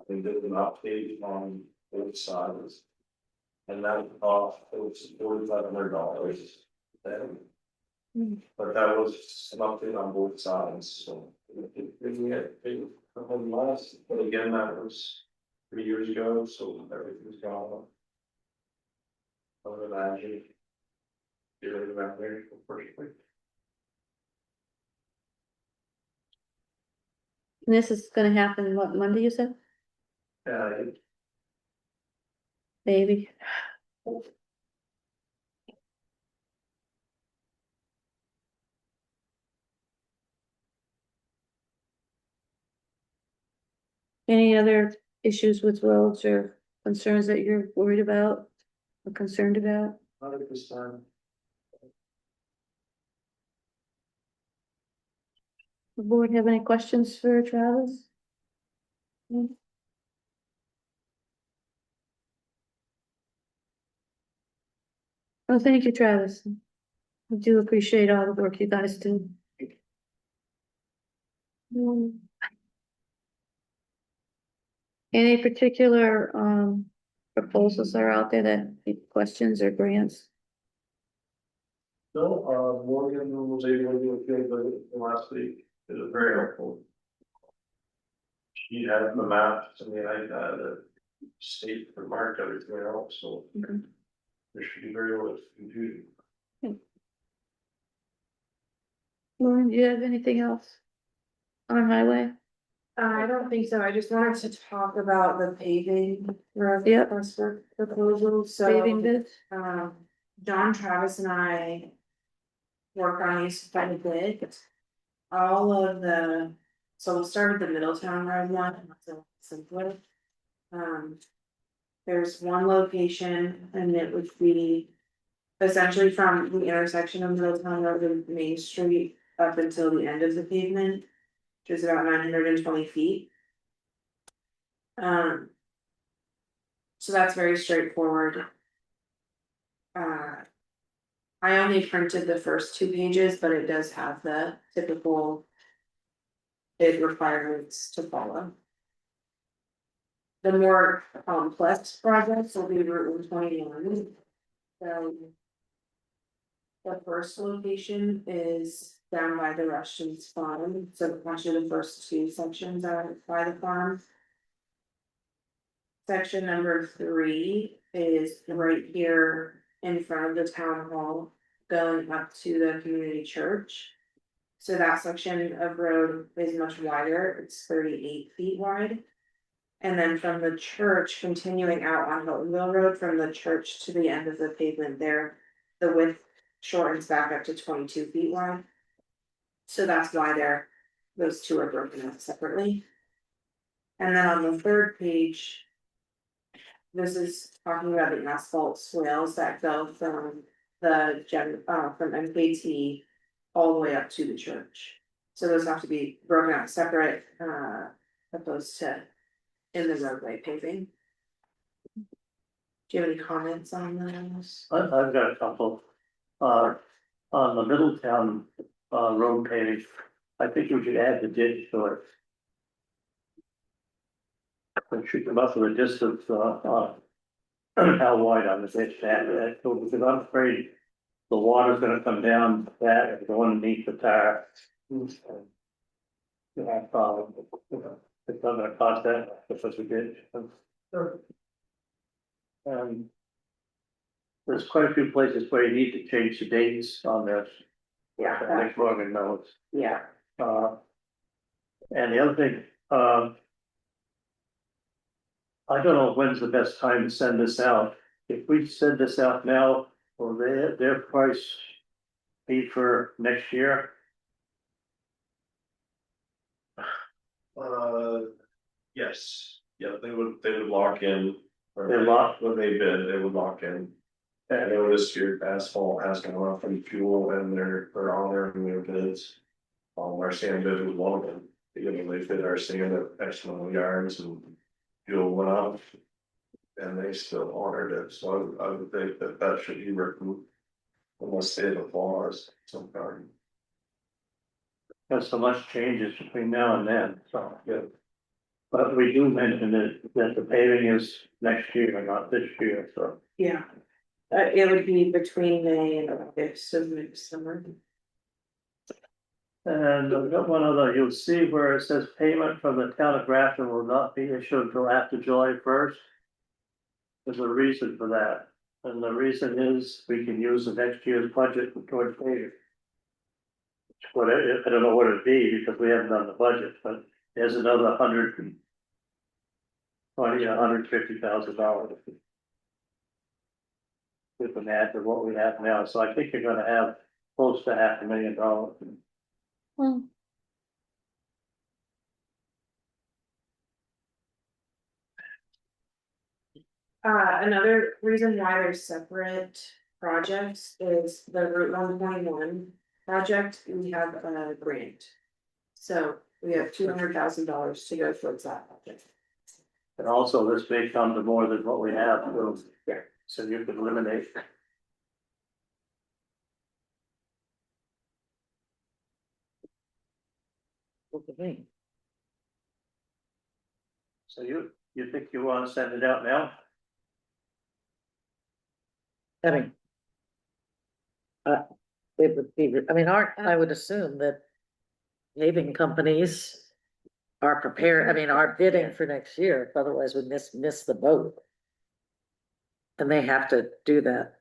They did an update on both sides. And that cost, it was $4,500 then. But that was an update on both sides, so. Bringing it a couple of months, but again, that was 3 years ago, so everything's gone. I would imagine. You're around there, unfortunately. And this is gonna happen, what, Monday, you said? Maybe. Any other issues with roads or concerns that you're worried about or concerned about? 100%. The board have any questions for Travis? No? Oh, thank you, Travis. I do appreciate all the work you guys do. Any particular proposals that are out there that need questions or grants? No, Morgan was able to do a good last week, it was very helpful. She had the map, to me, I had a state for mark everything else, so. Okay. There should be very little to do. Lauren, do you have anything else? On highway? I don't think so, I just wanted to talk about the paving. Yep. Proposal, so. Paving bids? John, Travis and I. Work on these quite a bit. All of the, so we'll start with the Middletown Road one, and that's a simpler. There's one location and it would be. Essentially from the intersection of Middletown Road and Main Street up until the end of the pavement. Which is about 920 feet. So that's very straightforward. I only printed the first 2 pages, but it does have the typical. Bid requirements to follow. The more complex projects will be Route 121. So. The first location is down by the Russian's farm, so actually the first 2 sections are by the farm. Section number 3 is right here in front of the town hall, going up to the community church. So that section of road is much wider, it's 38 feet wide. And then from the church, continuing out on Hiltonville Road, from the church to the end of the pavement there, the width shortens back up to 22 feet wide. So that's why those 2 are broken up separately. And then on the 3rd page. This is talking about the asphalt swales that go from from MKT. All the way up to the church. So those have to be broken out separate, opposed to in the roadway paving. Do you have any comments on those? I've got a couple. On the Middletown, road paving, I think we should add the ditch to it. It should come up with a distance, how wide on the ditch that, because I'm afraid the water's gonna come down that and go underneath the tire. You have problem, it's not gonna cost that, if it's a ditch. There's quite a few places where you need to change the dates on this. Yeah. I think Morgan knows. Yeah, And the other thing, I don't know when's the best time to send this out. If we send this out now, will their price be for next year? Yes, yeah, they would lock in. They lock- When they bid, they would lock in. And notice your asphalt has gone up in fuel and they're on there in their bids. Our sand bid was one of them, they bid our sand at X amount of yards and fuel went up. And they still honored it, so I would think that should be written. Unless they have a clause, some kind. Because so much changes between now and then, so. Yeah. But we do mention that the paving is next year, not this year, so. yeah. It would be between May and August of next summer. And I've got one other, you'll see where it says payment from the town of Grafton will not be issued until after July 1st. There's a reason for that, and the reason is we can use the next year's budget towards paving. What I don't know what it'd be because we haven't done the budget, but there's another $150,000. With an add to what we have now, so I think you're gonna have close to $500,000. Well, Another reason why they're separate projects is the Route 121 project, we have a grant. So we have $200,000 to go towards that project. And also, this may come to more than what we have, so, Yeah. so you can eliminate. Look at me. So you think you wanna send it out now? I mean. It would be, I mean, I would assume that paving companies are prepared, I mean, are bidding for next year, otherwise we miss the boat. And they have to do that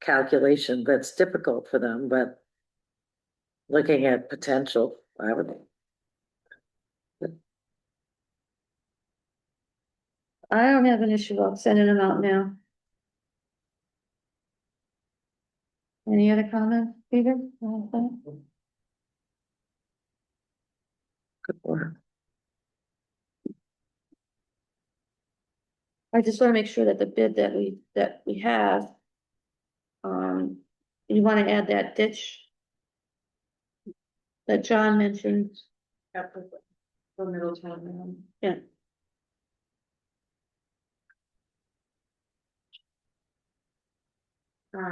calculation, that's difficult for them, but looking at potential, I would. I don't have an issue of sending them out now. Any other comments, Peter? Good work. I just wanna make sure that the bid that we have. You wanna add that ditch? That John mentioned, Yep, for Middletown. yeah,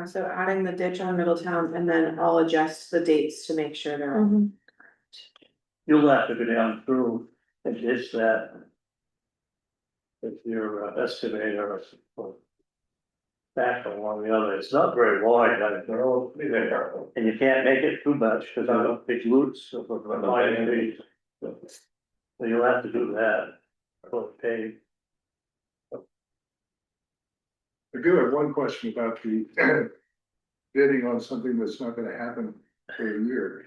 So adding the ditch on Middletown and then I'll adjust the dates to make sure they're all. mhm. You'll have to go down through and ditch that. If your excavator or back along the other, it's not very wide, and you can't make it too much, because I don't big roots of the trees. So you'll have to do that, or pay. I do have one question about the bidding on something that's not gonna happen for a year.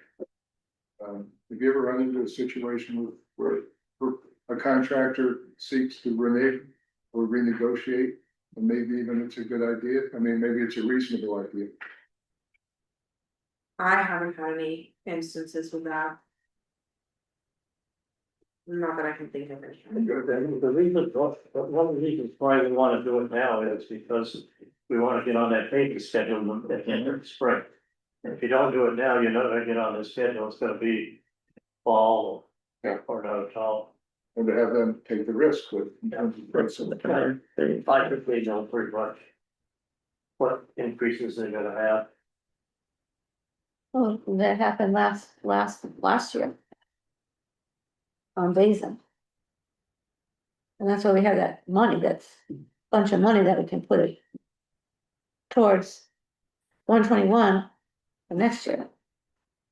Have you ever run into a situation where a contractor seeks to renege or renegotiate? And maybe even it's a good idea, I mean, maybe it's a reasonable idea. I haven't had any instances with that. Not that I can think of any. The reason, one of the reasons why we wanna do it now is because we wanna get on that paving schedule at the end of the spring. And if you don't do it now, you're not gonna get on the schedule, it's gonna be fall Yeah. or not at all. And to have them take the risk with. In terms of price of the car. I think they know pretty much what increases they're gonna have. Oh, that happened last year. On Basin. And that's why we have that money, that's bunch of money that we can put it. Towards 121 for next year.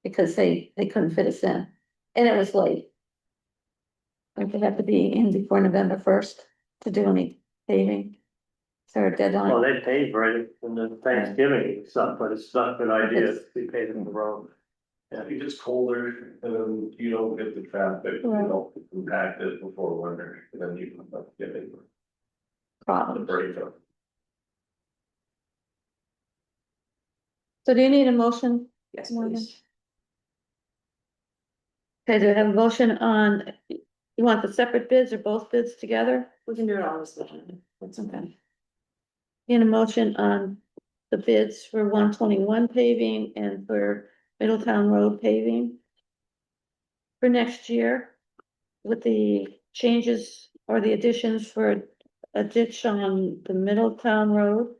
Because they couldn't fit us in, and it was late. Like they have to be in before November 1st to do any paving. So our Well, deadline, they paid right in the Thanksgiving and stuff, but it's not a good idea to be paid in the road. Yeah, if it's colder, and then you don't get the traffic, you Right. don't impact it before winter, and then you can get it the problem. break up. So do you need a motion? Yes, Morgan? please. Okay, do we have a motion on, you want the separate bids or both bids together? We can do it all this time. That's okay. In a motion on the bids for 121 paving and for Middletown Road paving. For next year. With the changes or the additions for a ditch on the Middletown Road.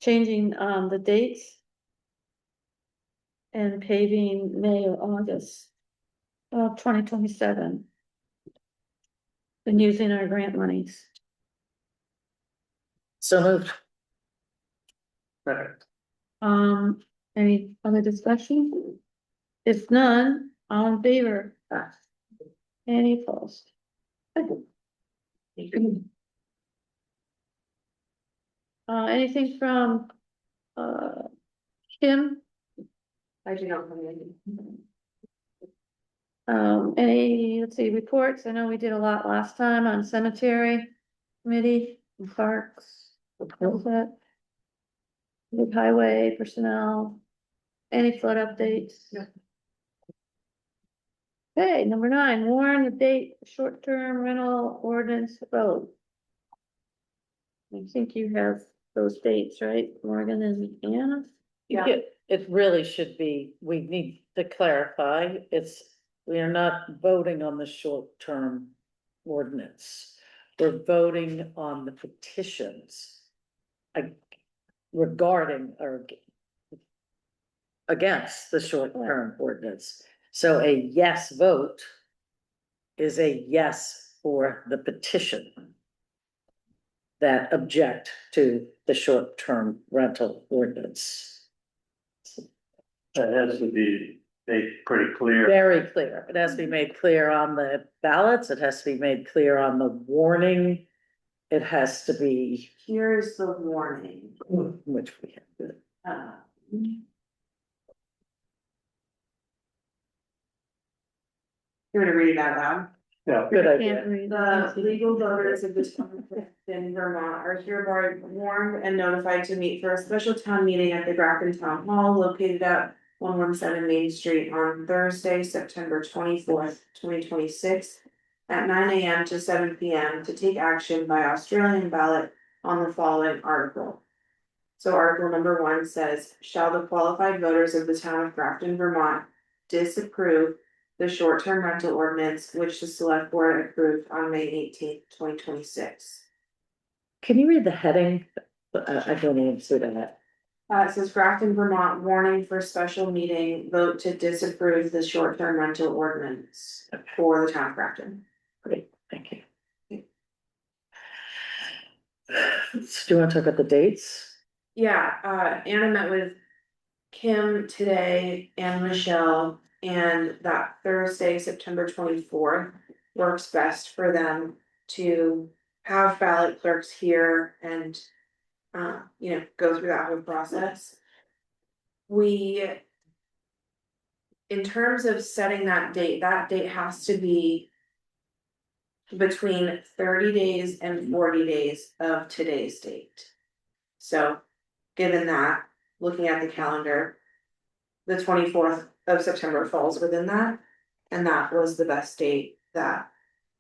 Changing the dates. And paving May or August of 2027. And using our grant monies. So moved. Any other discussion? If none, all in favor? Any opposed? Anything from, Kim? I do not have any. Any, let's see, reports, I know we did a lot last time on cemetery. committee and parks, how's that? With highway personnel, any flood updates? Okay, number 9, warn the date, for short-term rental ordinance vote. I think you have those dates, right, Morgan and Anna? Yeah. It really should be, we need to clarify, we are not voting on the short-term ordinance. We're voting on the petitions. Regarding or against the short-term ordinance. So a yes vote is a yes for the petition that object to the short-term rental ordinance. That has to be made pretty clear. Very clear. It has to be made clear on the ballots. It has to be made clear on the warning. It has to be, Here's the warning. which we have. You want to read it out loud? Yeah, Good I idea. can't read. The legal voters of the town of Grafton, Vermont are hereby warned and notified to meet for a special town meeting at the Grafton Town Hall located at 117 Main Street on Thursday, September 24th, 2026 at 9 AM to 7 PM to take action by Australian ballot on the following article. So article number 1 says, shall the qualified voters of the town of Grafton, Vermont disapprove the short-term rental ordinance which the select board approved on May 18th, 2026. Can you read the heading? I don't even see that. It says Grafton, Vermont, warning for special meeting, vote to disapprove the short-term rental ordinance for the town of Grafton. Great, thank you. So do you want to talk about the dates? Yeah, Anna met with Kim today and Michelle, and that Thursday, September 24th, works best for them to have ballot clerks here and, go through that whole process. In terms of setting that date has to be between 30 days and 40 days of today's date. So, given that, looking at the calendar, the 24th of September falls within that, and that was the best date that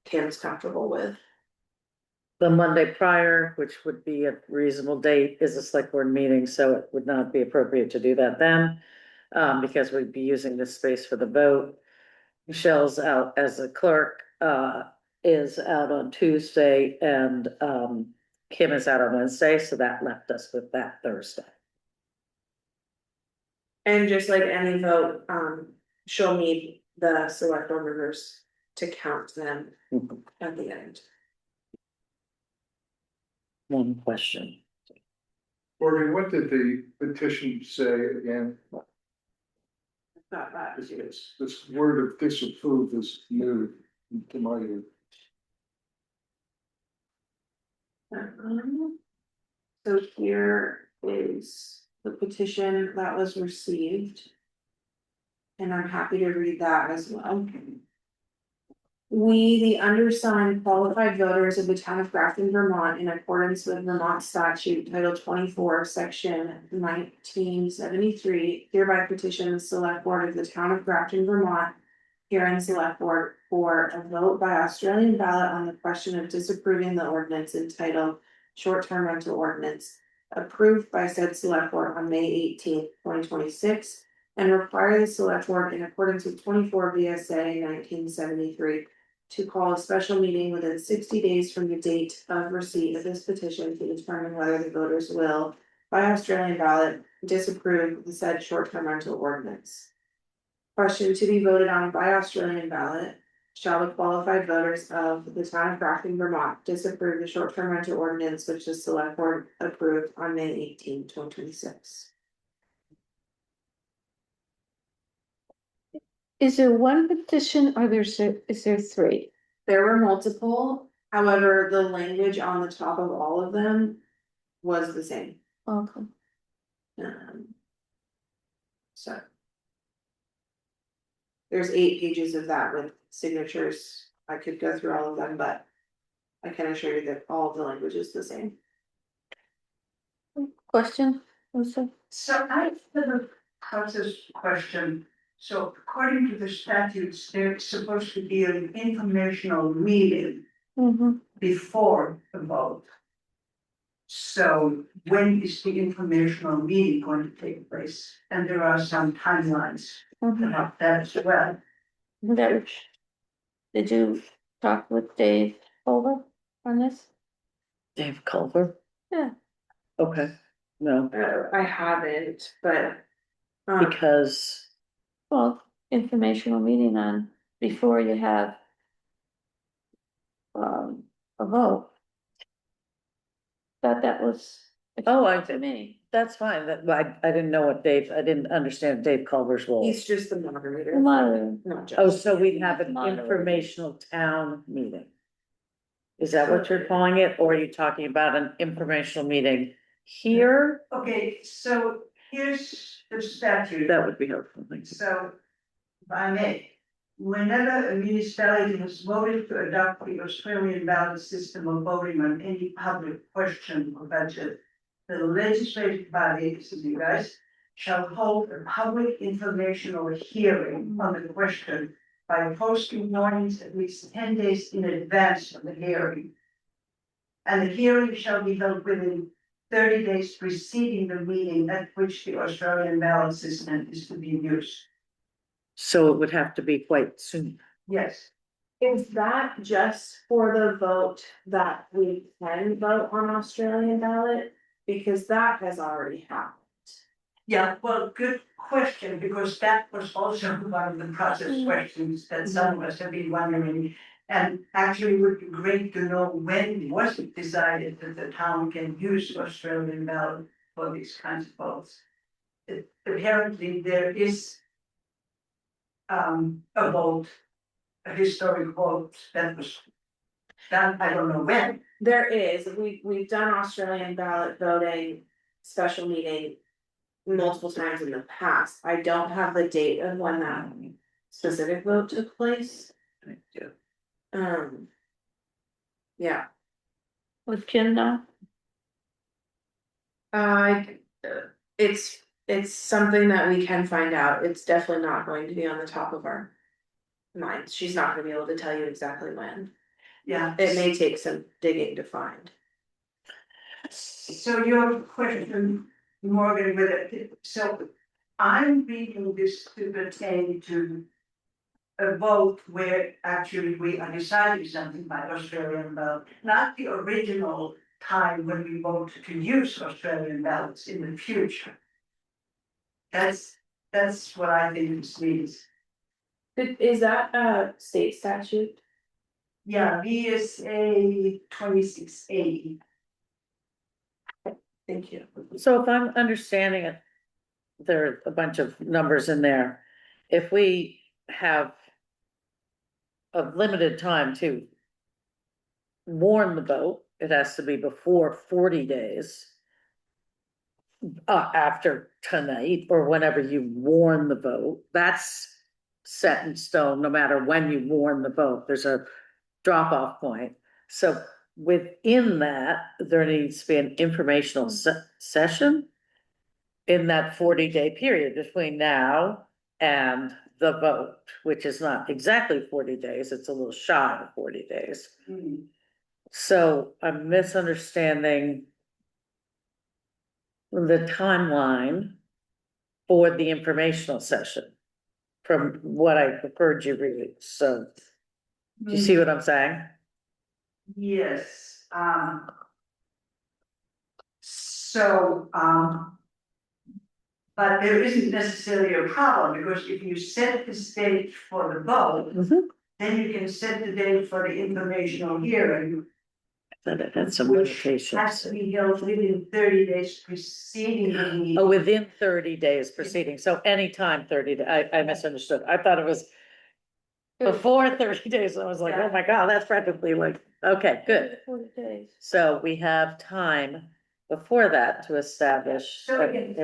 Kim's comfortable with. The Monday prior, which would be a reasonable date, is a select board meeting, so it would not be appropriate to do that then. Because we'd be using this space for the vote. Michelle's out as a clerk, is out on Tuesday, and Kim is out on Wednesday, so that left us with that Thursday. And just like any vote, she'll need the select board members to count them at the end. One question. Morgan, what did the petition say again? This word of disapprove is new to my ear. So here is the petition that was received. And I'm happy to read that as well. We, the undersigned qualified voters of the town of Grafton, Vermont, in accordance with Vermont statute title 24, section 1973, hereby petition the select board of the town of Grafton, Vermont, herein select board for a vote by Australian ballot on the question of disapproving the ordinance entitled short-term rental ordinance approved by said select board on May 18th, 2026, and require the select board in accordance with 24 VSA 1973 to call a special meeting within 60 days from the date of receipt of this petition to determine whether the voters will, by Australian ballot, disapprove the said short-term rental ordinance. Question to be voted on by Australian ballot. Shall the qualified voters of the town of Grafton, Vermont disapprove the short-term rental ordinance which the select board approved on May 18, 2026? Is there one petition or is there 3? There were multiple, however, the language on the top of all of them was the same. Okay. So. There's 8 pages of that with signatures. I could go through all of them, but I can assure you that all of the language is the same. Question, Lisa? So I have a process question. So according to the statutes, there's supposed to be an informational meeting Mm-hmm. before the vote. So when is the informational meeting going to take place? And there are some timelines about that as well. Did you talk with Dave over on this? Dave Culver? Yeah. Okay, no, I haven't, but. because, Well, informational meeting on, before you have a vote. Thought that was. Oh, I To me. that's fine, that, I didn't know what Dave, I didn't understand Dave Culver's role. He's just the moderator. The moderator. Not just. Oh, so we'd have an Moderator. informational town meeting? Is that what you're calling it, or are you talking about an informational meeting here? Okay, so here's the statute. That would be helpful, thank you. So, if I may, whenever a municipality has voted to adopt the Australian ballot system of voting on any public question or budget, the legislative body, this is you guys, shall hold a public informational hearing on the question by posting warnings at least 10 days in advance of the hearing. And the hearing shall be held within 30 days preceding the meeting at which the Australian ballot system is to be used. So it would have to be quite soon. Yes. Is that just for the vote that we can vote on Australian ballot? Because that has already happened. Yeah, well, good question, because that was also one of the process questions that some of us have been wondering. And actually it would be great to know when was it decided that the town can use Australian ballot for these kinds of votes. Apparently there is a vote, a historic vote that was done, I don't know when. There is, we've done Australian ballot voting special meeting multiple times in the past. I don't have the date of when that specific vote took place. Yeah. With Kim now? It's something that we can find out. It's definitely not going to be on the top of our minds. She's not gonna be able to tell you exactly when. Yeah. It may take some digging to find. So your question, Morgan, with it, so I'm reading this to pertain to a vote where actually we are deciding something by Australian ballot, not the original time when we vote to use Australian ballots in the future. That's what I think this means. Is that a state statute? Yeah, VSA 26A. Thank you. So if I'm understanding it, there are a bunch of numbers in there. If we have a limited time to warn the vote, it has to be before 40 days. After tonight or whenever you warn the vote, that's set in stone, no matter when you warn the vote, there's a drop off point. So within that, there needs to be an informational session in that 40-day period between now and the vote, which is not exactly 40 days, it's a little shy of 40 days. So I'm misunderstanding the timeline for the informational session from what I heard you read. So do you see what I'm saying? Yes, so, but there isn't necessarily a problem, because if you set the stage for the vote, then you can set the date for the informational hearing, That it had some which has limitations. to be held within 30 days preceding the meeting. Oh, within 30 days proceeding, so anytime 30, I misunderstood, I thought it was before 30 days, I was like, oh my God, that's practically like, okay, good. 40 days. So we have time before that to establish. So again,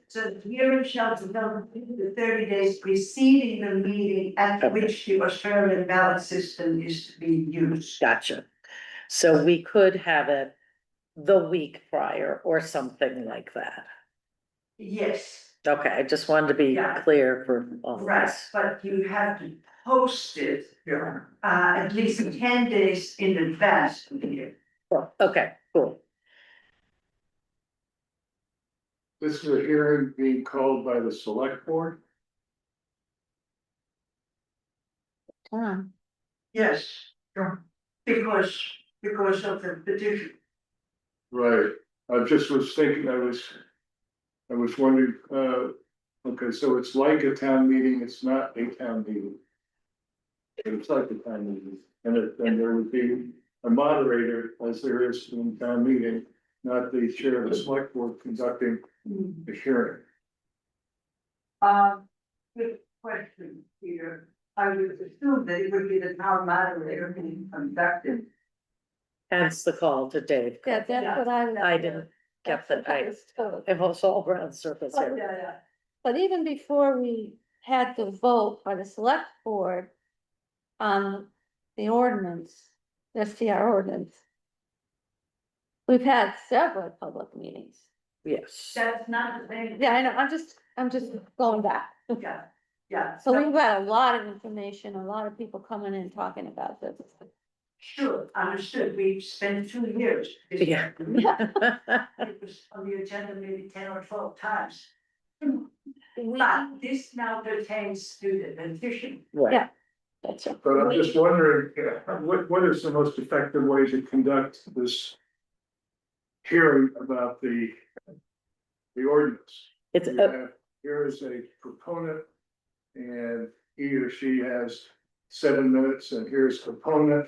so the hearing shall be held within the 30 days preceding the meeting at Okay. which the Australian ballot system is to be used. Gotcha. So we could have it the week prior or something like that. Yes, Okay, I just wanted to be Yeah. clear for all of right, us. but you have to post it, at least 10 days in advance of the year. Okay, cool. This is a hearing being called by the select board. Tom, Yes, sure. Because of the petition. Right, I just was thinking, I was wondering, okay, so it's like a town meeting, it's not a town meeting. But it's like a town meeting, and there would be a moderator, as there is in town meeting, not the chair of the select board conducting the hearing. Good question, Peter. I would assume that it would be the town moderator being conducted. Hence the call to Dave. yeah, that's what I. I didn't get that. I was told. It was all around the surface Oh, here. yeah, yeah. But even before we had the vote by the select board on the ordinance, the STR ordinance, we've had several public meetings. Yes. That's not the thing. Yeah, I know, I'm just going back. Yeah, yeah. So we've got a lot of information, a lot of people coming in talking about this. Sure, understood. We've spent 2 years. Yeah. It was on the agenda maybe 10 or 12 times. But this now pertains to the petition. Right. Yeah. That's it. But I'm just wondering, what is the most effective way to conduct this hearing about the ordinance? It's, You have, here is a proponent, and he or she has 7 minutes, and here's proponent.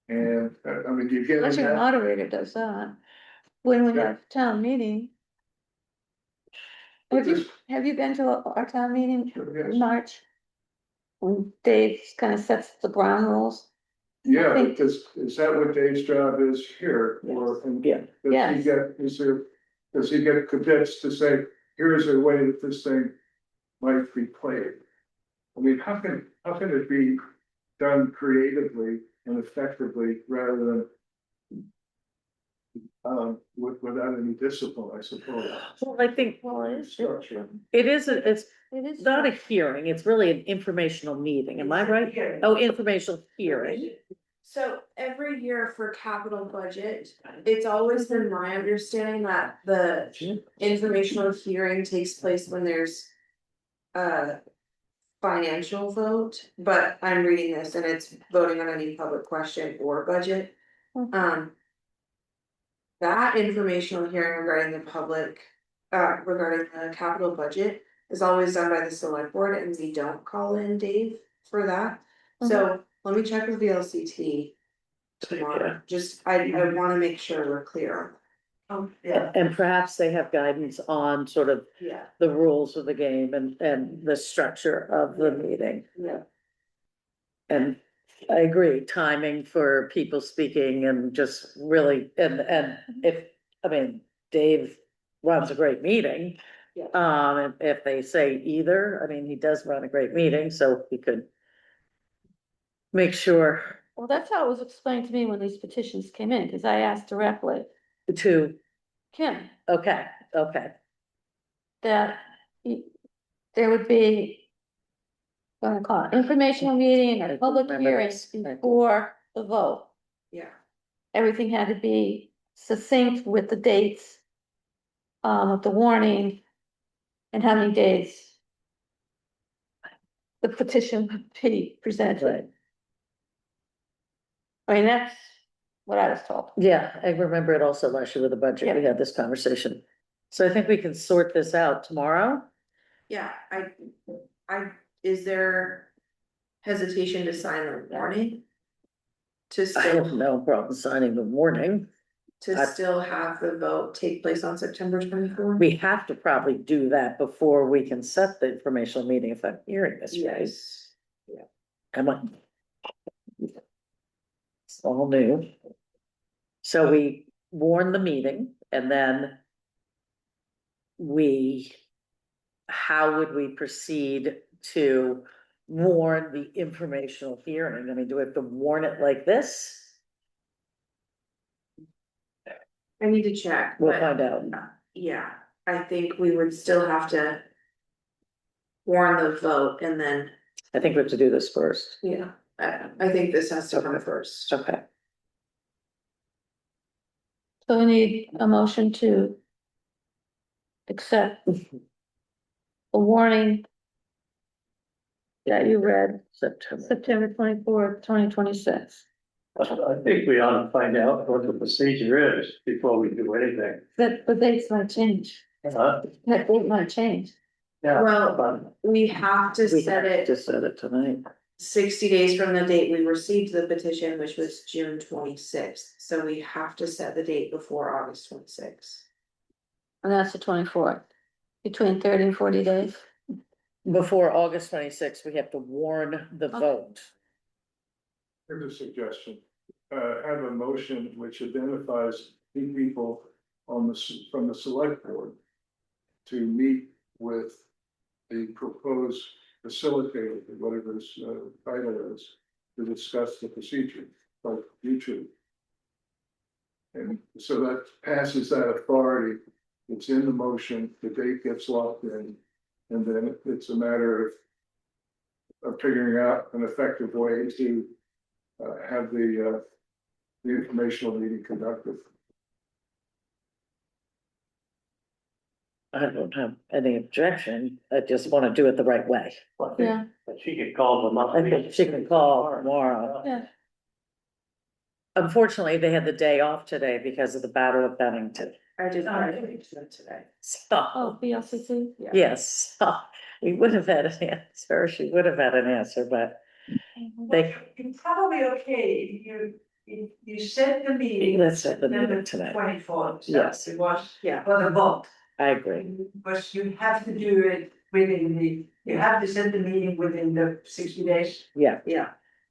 And, I mean, you get Unless your that, moderator does that, when we have town meeting. Have you been to our town meeting in yes. March? When Dave kind of sets the ground rules? Yeah, think- is that what Dave's job is here, or? and Yeah. Does Yes. he get, does he get cadets to say, here is a way that this thing might be played? I mean, how can it be done creatively and effectively rather than without any discipline, I suppose? well, I think Well, it is. Structure. it's It is. not a hearing, it's really an informational meeting, am I right? Hearing. Oh, informational hearing. So every year for capital budget, it's always been my understanding that the informational hearing takes place when there's a financial vote, but I'm reading this and it's voting on any public question or budget. That informational hearing regarding the public, regarding the capital budget is always done by the select board and we don't call in Dave for that. So let me check with VLCT tomorrow, just, I wanna make sure we're clear Oh, yeah, And perhaps they have guidance on sort of yeah, the rules of the game and the structure of the meeting. yeah. And I agree, timing for people speaking and just really, and if, I mean, Dave runs a great meeting. Yeah. If they say either, I mean, he does run a great meeting, so he could make sure Well, that's how it was explained to me when these petitions came in, because I asked directly to, Kim okay, that there would be gonna call it informational meeting I or public remember hearing this. before the vote. Yeah. Everything had to be succinct with the dates, with the warning, and how many days the petition would be presented. Right. I mean, that's what I was told. Yeah, I remember it also last year with the budget, we had this conversation. So I think we can sort this out tomorrow. Yeah, is there hesitation to sign the warning? To I still, have no problem signing the warning. to still have the vote take place on September 24th? We have to probably do that before we can set the informational meeting, if I'm hearing this right. Yes. Am I? It's all new. So we warn the meeting and then how would we proceed to warn the informational hearing? I mean, do we have to warn it like this? I need to check, We'll but find out. yeah, I think we would still have to. Warn the vote and then, I think we have to do this first. yeah, I think this has to come Okay. first. Okay. So we need a motion to accept a warning that you read, September. September 24th, 2026. I think we ought to find out what the procedure is before we do anything. That the dates might change, Huh? that date might change. Yeah. Well, we have to We set it just said it tonight. 60 days from the date we received the petition, which was June 26th. So we have to set the date before August 26th. And that's the 24th, between 30 and 40 days. Before August 26th, we have to warn the vote. Here's a suggestion, have a motion which identifies the people on from the select board to meet with the proposed facilitator, whatever his title is, to discuss the procedure, like YouTube. And so that passes that authority, it's in the motion, the date gets locked in, and then it's a matter of figuring out an effective way to have the informational meeting conducted. I don't have any objection. I just want to do it the right way. Yeah. But she could call them up. I think she can call tomorrow. Yeah. Unfortunately, they had the day off today because of the Battle of Bennington. I did today. So, Oh, BLCC? yes, we would have had an answer. She would have had an answer, but they, It's probably okay, if you set the meeting. Let's set the meeting September tonight. 24th. so Yes. It was, Yeah. for the vote, I agree. because you have to do it you have to set the meeting within the 60 days. Yeah,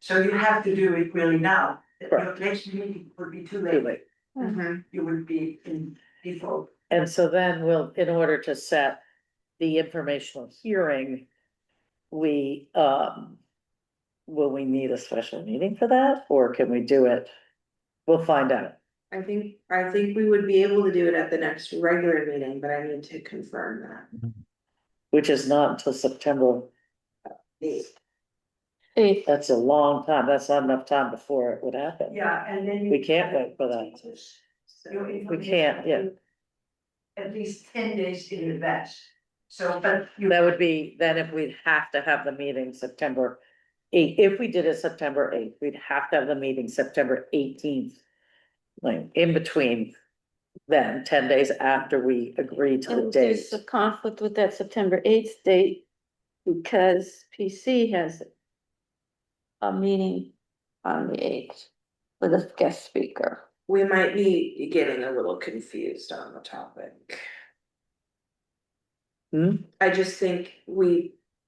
So you have to do it really now. Your Correct. next meeting would be too too late, late. Mhm. you would be in default. And so then we'll, in order to set the informational hearing, we, will we need a special meeting for that, or can we do it? We'll find out. I think we would be able to do it at the next regular meeting, but I need to confirm that. Which is not until September. Eighth. That's a long time. That's not enough time before it would happen. Yeah, and then. We can't wait for that. We can't, yeah. At least 10 days in advance, so, but you. That would be, then if we'd have to have the meeting September 8th, if we did it September 8th, we'd have to have the meeting September 18th. Like, in between then, 10 days after we agree to the And date. there's a conflict with that September 8th date because PC has a meeting on the 8th with a guest speaker. We might be getting a little confused on the topic. I just think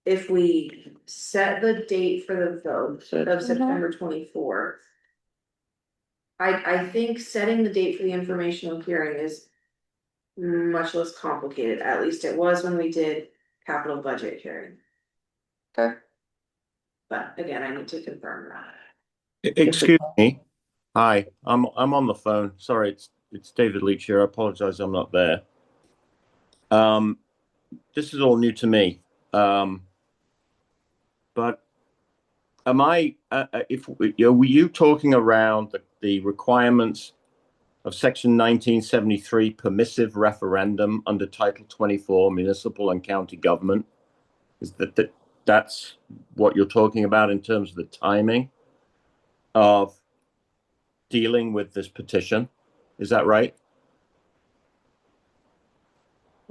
if we set the date for the vote of September 24th. I think setting the date for the informational hearing is much less complicated, at least it was when we did capital budget hearing. Okay. But again, I need to confirm that. Excuse me. Hi, I'm on the phone. Sorry, it's David Leach here. I apologize, I'm not there. This is all new to me. But am I? Were you talking around the requirements of Section 1973 permissive referendum under Title 24 municipal and county government? Is that's what you're talking about in terms of the timing of dealing with this petition? Is that right?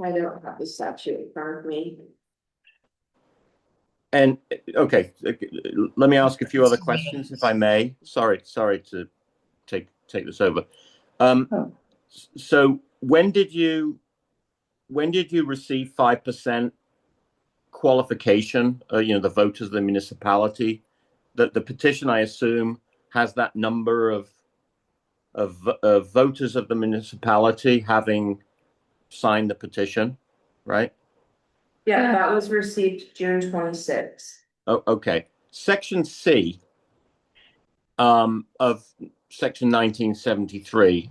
I don't have the statute in front of me. And okay, let me ask a few other questions, if I may. Sorry to take this over. So when did you receive 5% qualification? The voters of the municipality. That the petition, I assume, has that number of voters of the municipality having signed the petition, right? Yeah, that was received June 26th. Oh, okay. Section C of Section 1973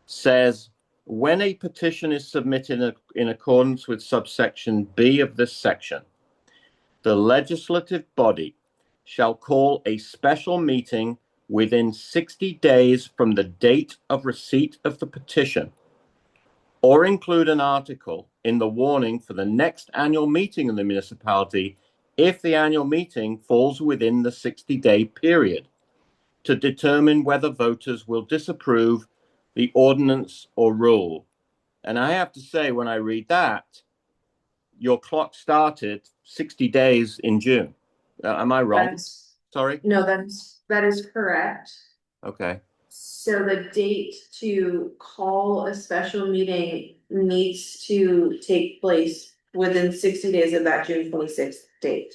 says, when a petition is submitted in accordance with subsection B of this section, the legislative body shall call a special meeting within 60 days from the date of receipt of the petition, or include an article in the warning for the next annual meeting of the municipality if the annual meeting falls within the 60-day period, to determine whether voters will disapprove the ordinance or rule. And I have to say, when I read that, your clock started 60 days in June. Am I wrong? Sorry? No, that is correct. Okay. So the date to call a special meeting needs to take place within 60 days of that June 26th date.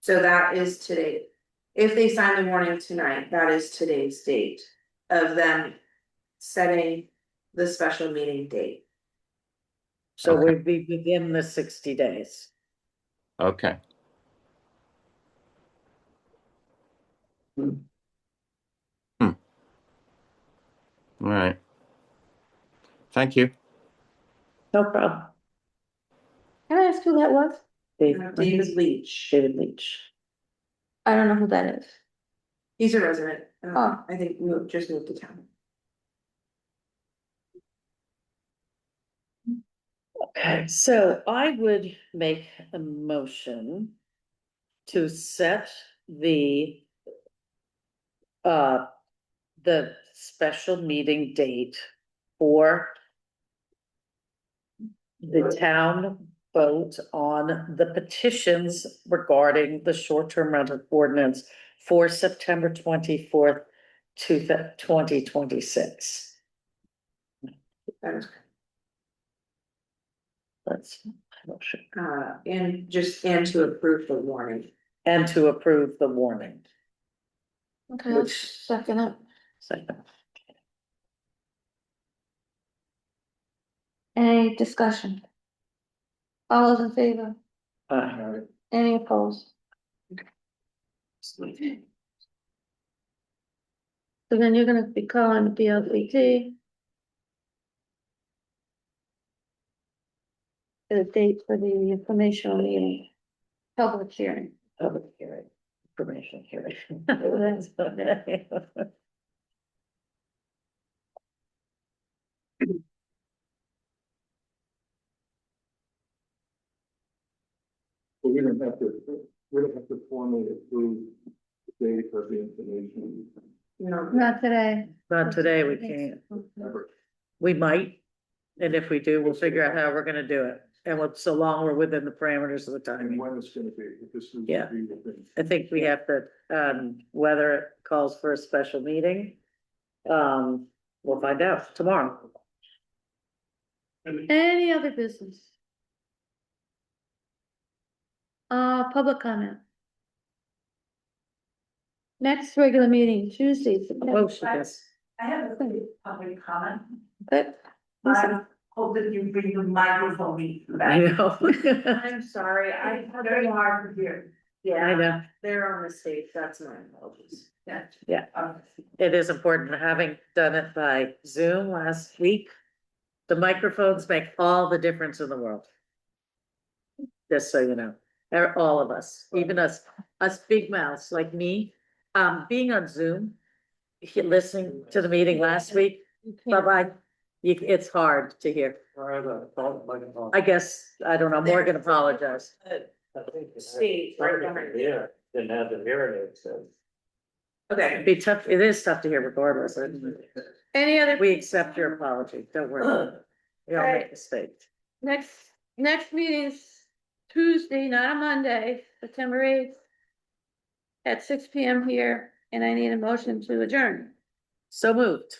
So that is today. If they sign the warning tonight, that is today's date of them setting the special meeting date. So Okay. we'd be within the 60 days. Okay. All right. Thank you. No problem. Can I ask who that was? David Leach. David Leach. I don't know who that is. He's a resident. Oh. I think just moved to town. Okay, so I would make a motion to set the special meeting date for the town vote on the petitions regarding the short-term rental ordinance for September 24th to 2026. That is That's my motion. and to approve the warning. And to approve the warning. Okay, I'll Which- second it. Second. Any discussion? All those in favor? Any opposed? So then you're gonna be calling the BLCT. The date for the informational meeting, public hearing. Public hearing, information hearing. That's okay. But we don't have to formally approve the date of the information. No, Not today. Not today, we can't. Ever. We might, and if we do, we'll figure out how we're gonna do it. And so long we're within the parameters of the And timing. when it's gonna be, if this is. Yeah. Be the thing. I think we have to, whether it calls for a special meeting. We'll find out tomorrow. Any other business? Public comment. Next regular meeting, Tuesday, September. Oh, she does. I have a quick public comment. Good. I hope that you bring the microphone I back. know. I'm sorry, It's very hard to hear. I know. they're on the stage, that's my apologies. Yeah. It is important, having done it by Zoom last week. The microphones make all the difference in the world. Just so you know, all of us, even us big mouths like me, being on Zoom. Listening to the meeting last week, bye-bye, it's hard to hear. I guess, I don't know, Morgan apologized. Stage, right behind you. Yeah, didn't have the hearing aid, so. Okay. It'd be tough, it is tough to hear regardless. Any other, We accept your apology, don't worry. We all make mistakes. next meeting's Tuesday, not a Monday, September 8th. At 6 PM here, and I need a motion to adjourn. So moved.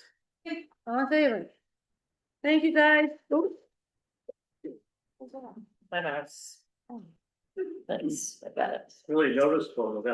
All in favor? Thank you, guys. Ooh. My mouse. Thanks, I got it. Really noticeable about